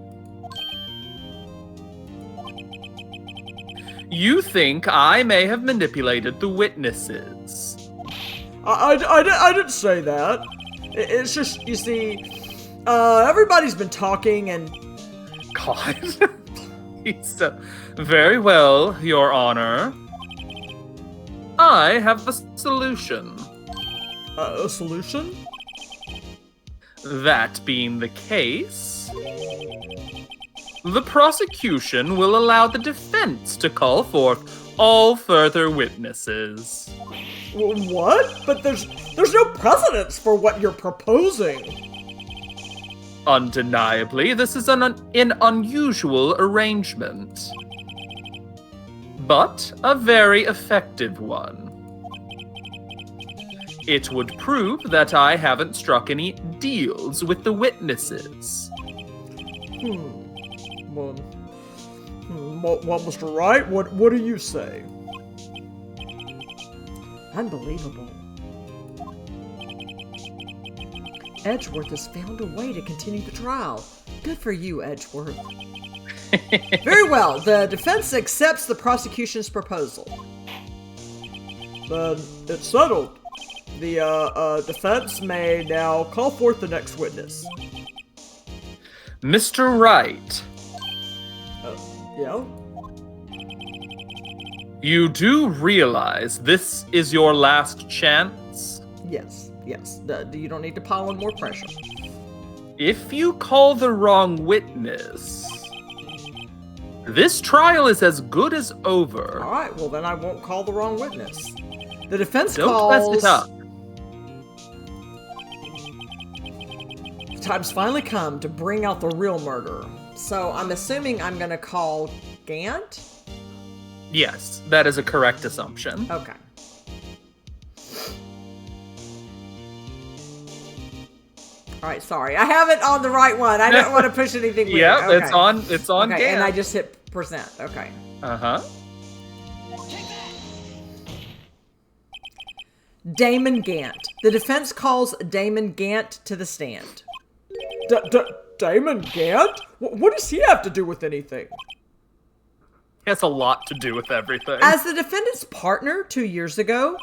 You think I may have manipulated the witnesses. I didn't say that. It's just, you see, everybody's been talking and... God. He's very well, Your Honor. I have a solution. A solution? That being the case, the prosecution will allow the defense to call forth all further witnesses. What? But there's no precedence for what you're proposing. Undeniably, this is an unusual arrangement, but a very effective one. It would prove that I haven't struck any deals with the witnesses. Well, Mr. Wright, what do you say? Unbelievable. Edgeworth has found a way to continue the trial. Good for you, Edgeworth. Very well. The defense accepts the prosecution's proposal. Then it's settled. The defense may now call forth the next witness. Mr. Wright. Yeah? You do realize this is your last chance? Yes. You don't need to pile on more pressure. If you call the wrong witness, this trial is as good as over. All right, well then I won't call the wrong witness. The defense Don't calls... mess it up. The time's finally come to bring out the real murderer. So I'm assuming I'm gonna call Gant? Yes, that is a correct assumption. Okay. All right, sorry. I have it on the right one. I don't want to push anything weird. Yeah, okay. it's on Okay, Gant. and I just hit percent. Okay. Uh-huh. Damon Gant. The defense calls Damon Gant to the stand. Damon Gant? What does he have to do with anything? It has a lot to do with everything. As the defendant's partner 2 years ago,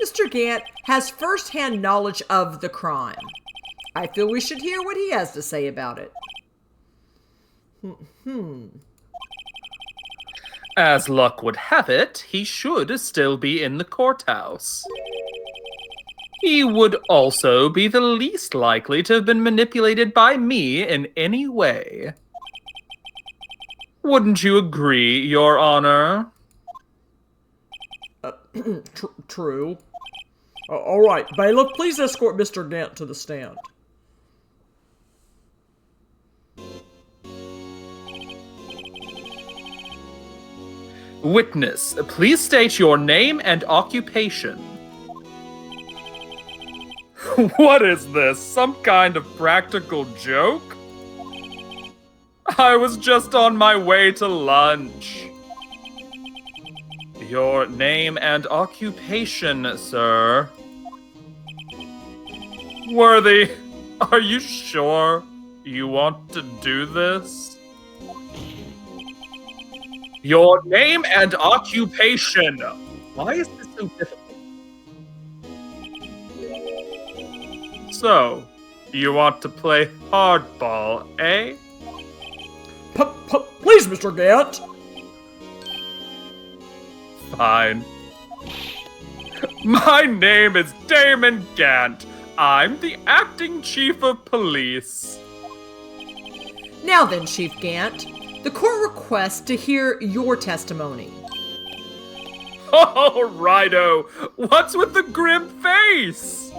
Mr. Gant has first-hand knowledge of the crime. I feel we should hear what he has to say about it. As luck would have it, he should still be in the courthouse. He would also be the least likely to have been manipulated by me in any way. Wouldn't you agree, Your Honor? True. All right, bailiff, please escort Mr. Gant to the stand. Witness, please state your name and occupation. What is this? Some kind of practical joke? I was just on my way to lunch. Your name and occupation, sir. Worthy, are you sure you want to do this? Your name and occupation. Why is this so difficult? So, you want to play hardball, eh? Please, Mr. Gant. Fine. My name is Damon Gant. I'm the acting chief of police. Now then, Chief Gant, the court requests to hear your testimony. Oh, righto. What's with the grim face?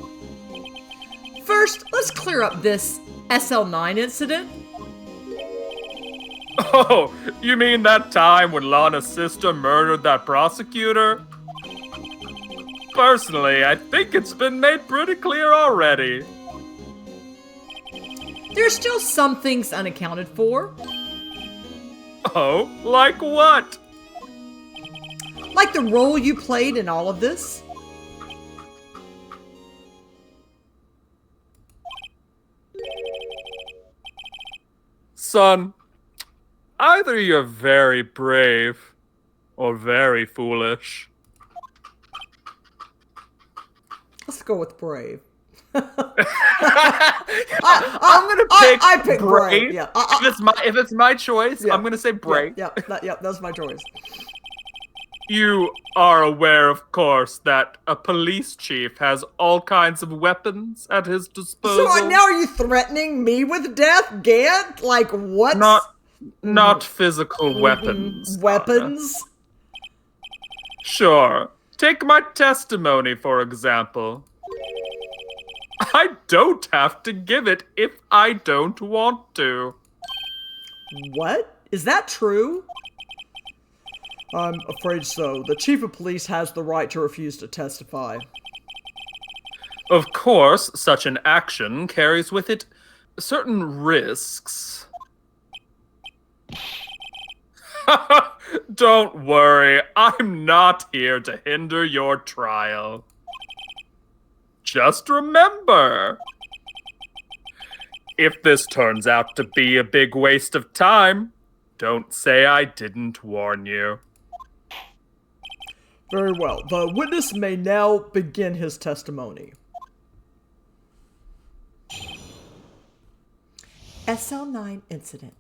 First, let's clear up this SL9 incident. Oh, you mean that time when Lana's sister murdered that prosecutor? Personally, I think it's been made pretty clear already. There's still some things unaccounted for. Oh, like what? Like the role you played in all of this. Son, either you're very brave or very foolish. Let's go with brave. I'm gonna pick. I pick brave. brave. Yeah. If it's my choice, Yeah. I'm gonna say brave. Yeah, that's my choice. You are aware, of course, that a police chief has all kinds of weapons at his disposal. So now are you threatening me with death, Gant? Like what? Not physical weapons. Weapons? Sure. Take my testimony, for example. I don't have to give it if I don't want to. What? Is that true? I'm afraid so. The chief of police has the right to refuse to testify. Of course, such an action carries with it certain risks. Don't worry, I'm not here to hinder your trial. Just remember, if this turns out to be a big waste of time, don't say I didn't warn you. Very well. The witness may now begin his testimony. SL9 incident.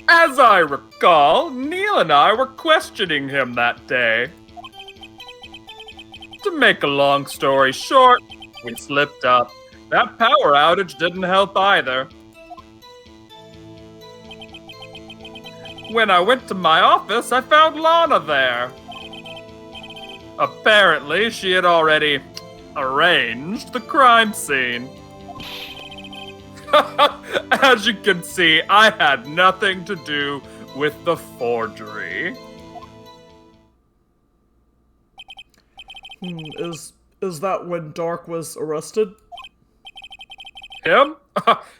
As I recall, Neil and I were questioning him that day. To make a long story short, we slipped up. That power outage didn't help either. When I went to my office, I found Lana there. Apparently, she had already arranged the crime scene. As you can see, I had nothing to do with the forgery. Is that when Darke was arrested? Him?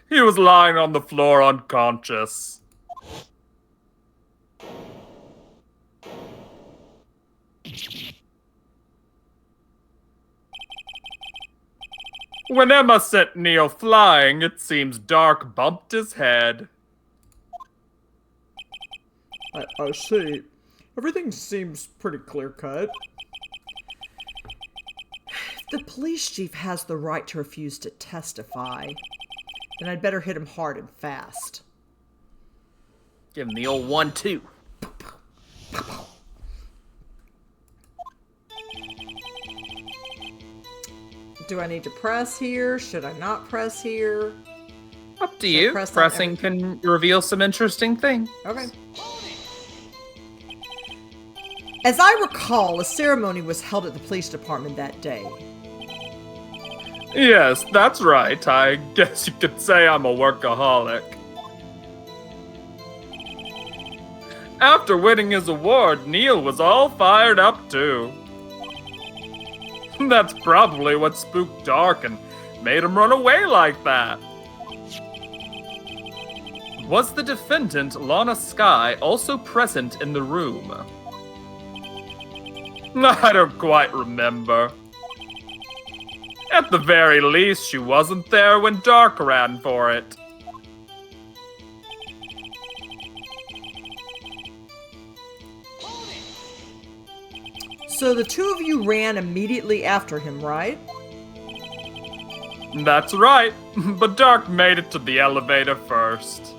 He was lying on the floor unconscious. When Emma sent Neil flying, it seems Darke bumped his head. I see. Everything seems pretty clear-cut. If the police chief has the right to refuse to testify, then I'd better hit him hard and fast. Give him the old 1-2. Do I need to press here? Should I not press here? Up to you. Pressing can reveal some interesting things. Okay. As I recall, a ceremony was held at the police department that day. Yes, that's right. I guess you could say I'm a workaholic. After winning his award, Neil was all fired up too. That's probably what spooked Darke and made him run away like that. Was the defendant, Lana Skye, also present in the room? I don't quite remember. At the very least, she wasn't there when Darke ran for it. So the two of you ran immediately after him, right? That's right, but Darke made it to the elevator first.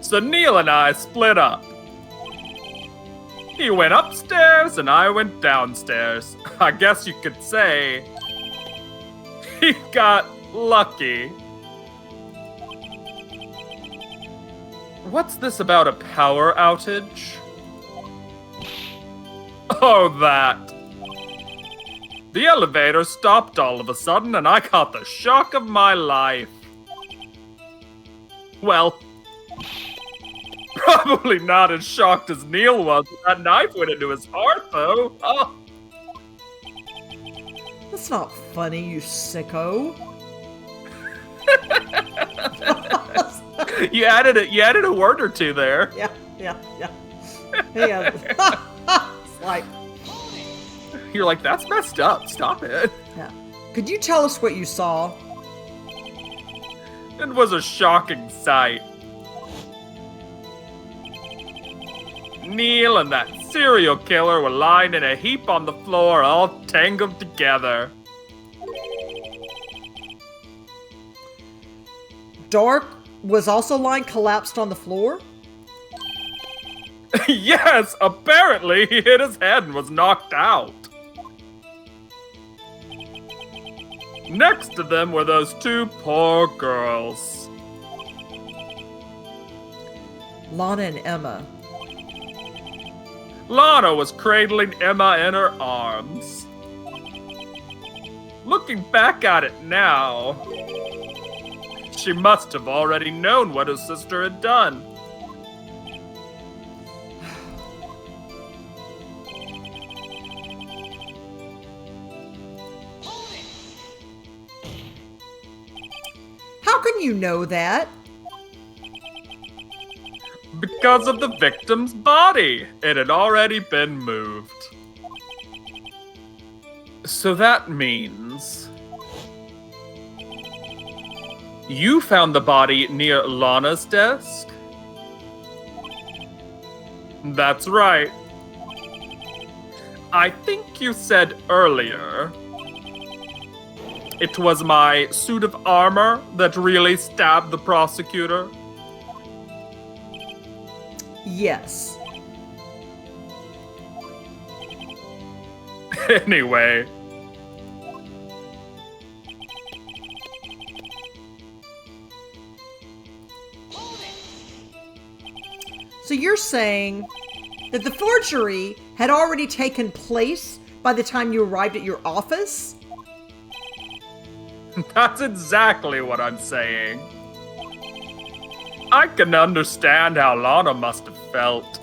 So Neil and I split up. He went upstairs and I went downstairs. I guess you could say he got lucky. What's this about a power outage? Oh, that. The elevator stopped all of a sudden and I got the shock of my life. Well, probably not as shocked as Neil was when that knife went into his heart, though. Oh. That's not funny, you sicko. You added a word or two there. Yeah. It's like, You're like, that's messed up. Stop it. yeah. Could you tell us what you saw? It was a shocking sight. Neil and that serial killer were lying in a heap on the floor, all tangled together. Darke was also lying collapsed on the floor? Yes, apparently he hit his head and was knocked out. Next to them were those two poor girls. Lana and Emma. Lana was cradling Emma in her arms. Looking back at it now, she must have already known what her sister had done. How can you know that? Because of the victim's body. It had already been moved. So that means you found the body near Lana's desk? That's right. I think you said earlier it was my suit of armor that really stabbed the prosecutor. Yes. Anyway. So you're saying that the forgery had already taken place by the time you arrived at your office? That's exactly what I'm saying. I can understand how Lana must have felt.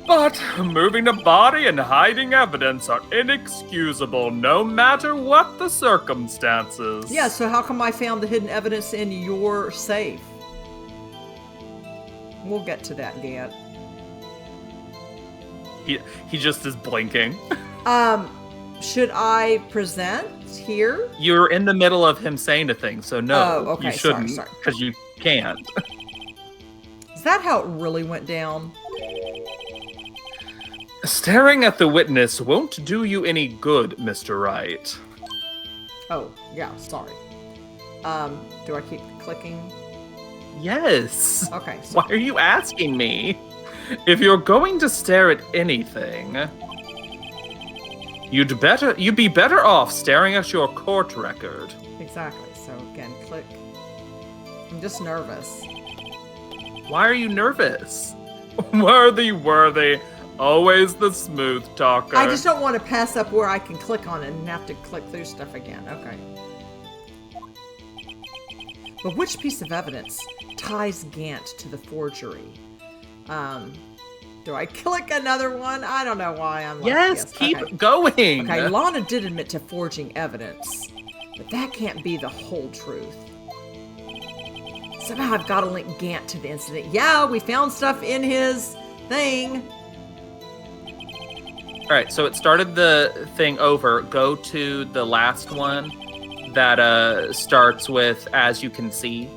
But moving a body and hiding evidence are inexcusable, no matter what the circumstances. Yeah, so how come I found the hidden evidence in your safe? We'll get to that, Gant. He just is blinking. Should I present here? You're in the middle of him saying a thing, so no, Oh, okay, you shouldn't, sorry. because you can't. Is that how it really went down? Staring at the witness won't do you any good, Mr. Wright. Oh, yeah, sorry. Do I keep clicking? Yes. Okay. Why are you asking me? If you're going to stare at anything, you'd be better off staring at your court record. Exactly. So again, click. I'm just nervous. Why are you nervous? Worthy. Always the smooth talker. I just don't want to pass up where I can click on it and have to click through stuff again. Okay. But which piece of evidence ties Gant to the forgery? Do I click another one? I don't know why I'm like yes, this. keep Okay. going. Okay, Lana did admit to forging evidence, but that can't be the whole truth. Somehow I've got to link Gant to the incident. Yeah, we found stuff in his thing. All right, so it started the thing over. Go to the last one that starts with "as you can see."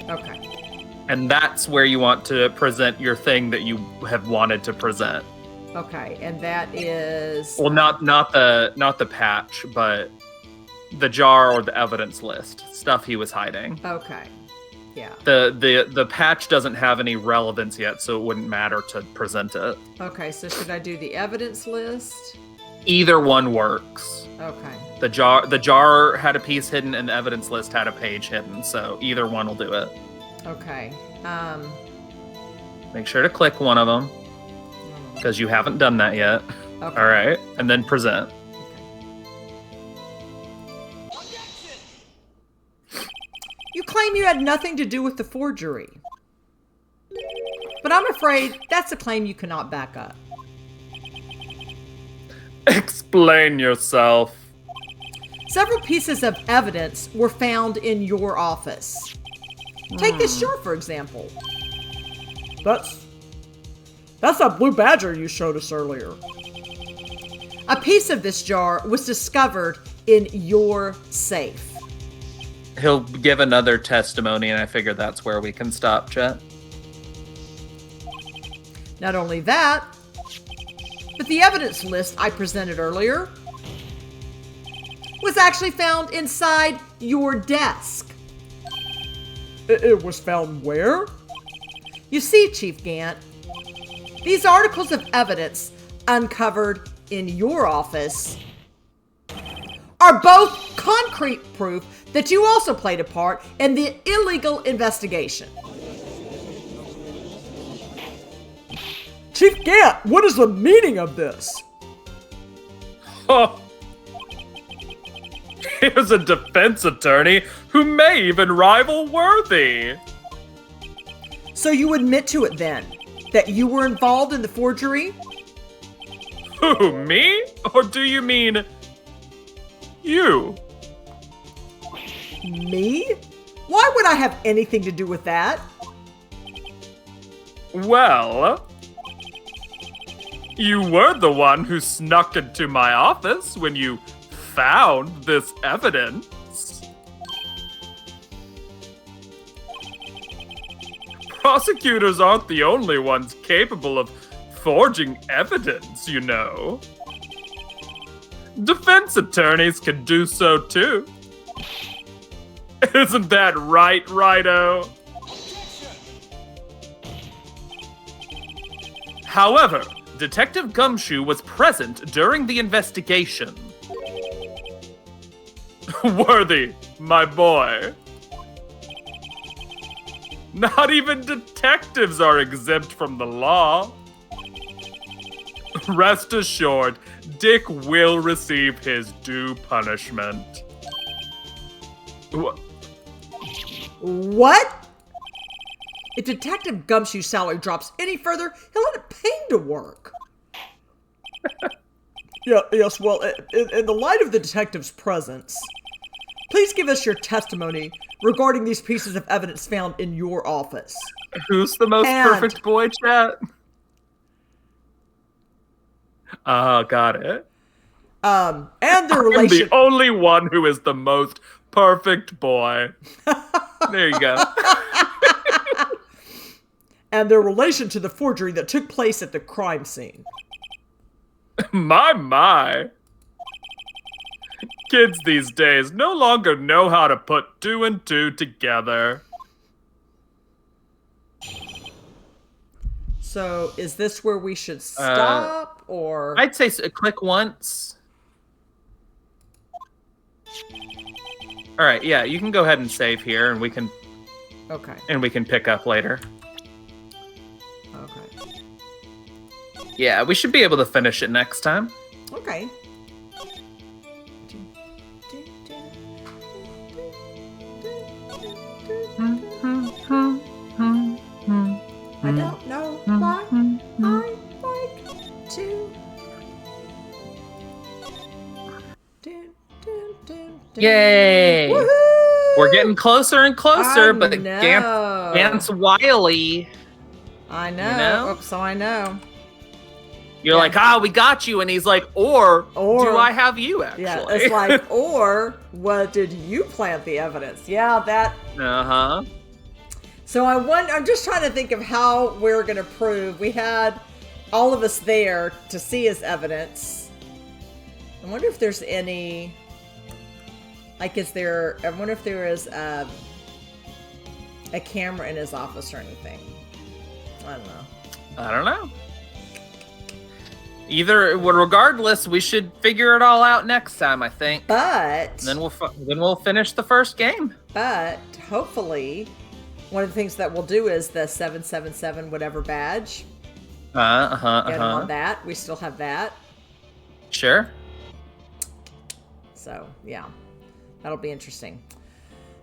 Okay. And that's where you want to present your thing that you have wanted to present. Okay, and that is Well, not the patch, but the jar or the evidence list stuff he was hiding. okay. Yeah. The patch doesn't have any relevance yet, so it wouldn't matter to present it. Okay, so should I do the evidence list? Either one works. Okay. The jar had a piece hidden, and the evidence list had a page hidden, so either one will do it. Okay. Make sure to click one of them, because you haven't done that yet. Okay. All right, and then present. You claim you had nothing to do with the forgery. But I'm afraid that's a claim you cannot back up. Explain yourself. Several pieces of evidence were found in your office. Take this jar, for example. That's that blue badger you showed us earlier. A piece of this jar was discovered in your safe. He'll give another testimony, and I figure that's where we can stop, Chet. Not only that, but the evidence list I presented earlier was actually found inside your desk. It was found where? You see, Chief Gant, these articles of evidence uncovered in your office are both concrete proof that you also played a part in the illegal investigation. Chief Gant, what is the meaning of this? Oh. Here's a defense attorney who may even rival Worthy. So you admit to it then, that you were involved in the forgery? Who, me? Or do you mean you? Me? Why would I have anything to do with that? Well, you were the one who snuck into my office when you found this evidence. Prosecutors aren't the only ones capable of forging evidence, you know. Defense attorneys can do so too. Isn't that right, Righto? However, Detective Gumshoe was present during the investigation. Worthy, my boy. Not even detectives are exempt from the law. Rest assured, Dick will receive his due punishment. What? If Detective Gumshoe's salary drops any further, he'll let Payne to work. Yes, well, in the light of the detective's presence, please give us your testimony regarding these pieces of evidence found in your office. Who's the most perfect boy, chat? Got it. And their I'm relation. the only one who is the most perfect boy. There you go. And their relation to the forgery that took place at the crime scene. My. Kids these days no longer know how to put 2 and 2 together. So, is this where we should stop, or? I'd say click once. All right, yeah, you can go ahead and save here, and we can. Okay. And we can pick up later. Okay. Yeah, we should be able to finish it next time. Okay. I don't know why I like to. Yay! Woohoo! We're getting closer and closer, I but know. Gant's wily. I know. You know? Oops, so I know. You're like, we got you. And he's like, or do I have you, actually? Yeah, it's like, or what did you plant the evidence? Yeah, that. Uh-huh. So I'm just trying to think of how we're going to prove. We had all of us there to see his evidence. I wonder if there's any, I wonder if there is a camera in his office or anything. I don't know. Regardless, we should figure it all out next time, I think. But And then we'll finish the first game. But hopefully, one of the things that we'll do is the 777 whatever badge. Get him on that. We still have that. Sure. So yeah, that'll be interesting.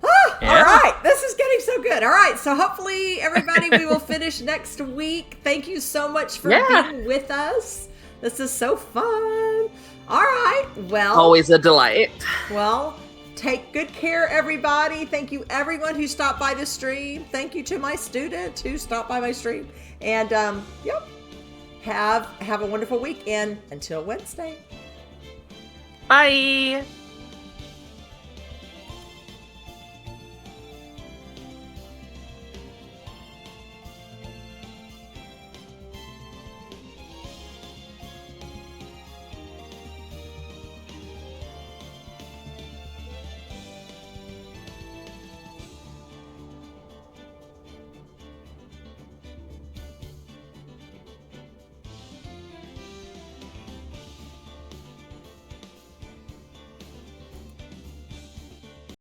Yeah. All right, this is getting so good. All right, so hopefully everybody, we will finish next week. Thank you so much for being with us. This is so fun. All right, well, Always a delight. well, take good care, everybody. Thank you, everyone who stopped by the stream. Thank you to my student who stopped by my stream. And yep, have a wonderful week. And until Wednesday. Bye.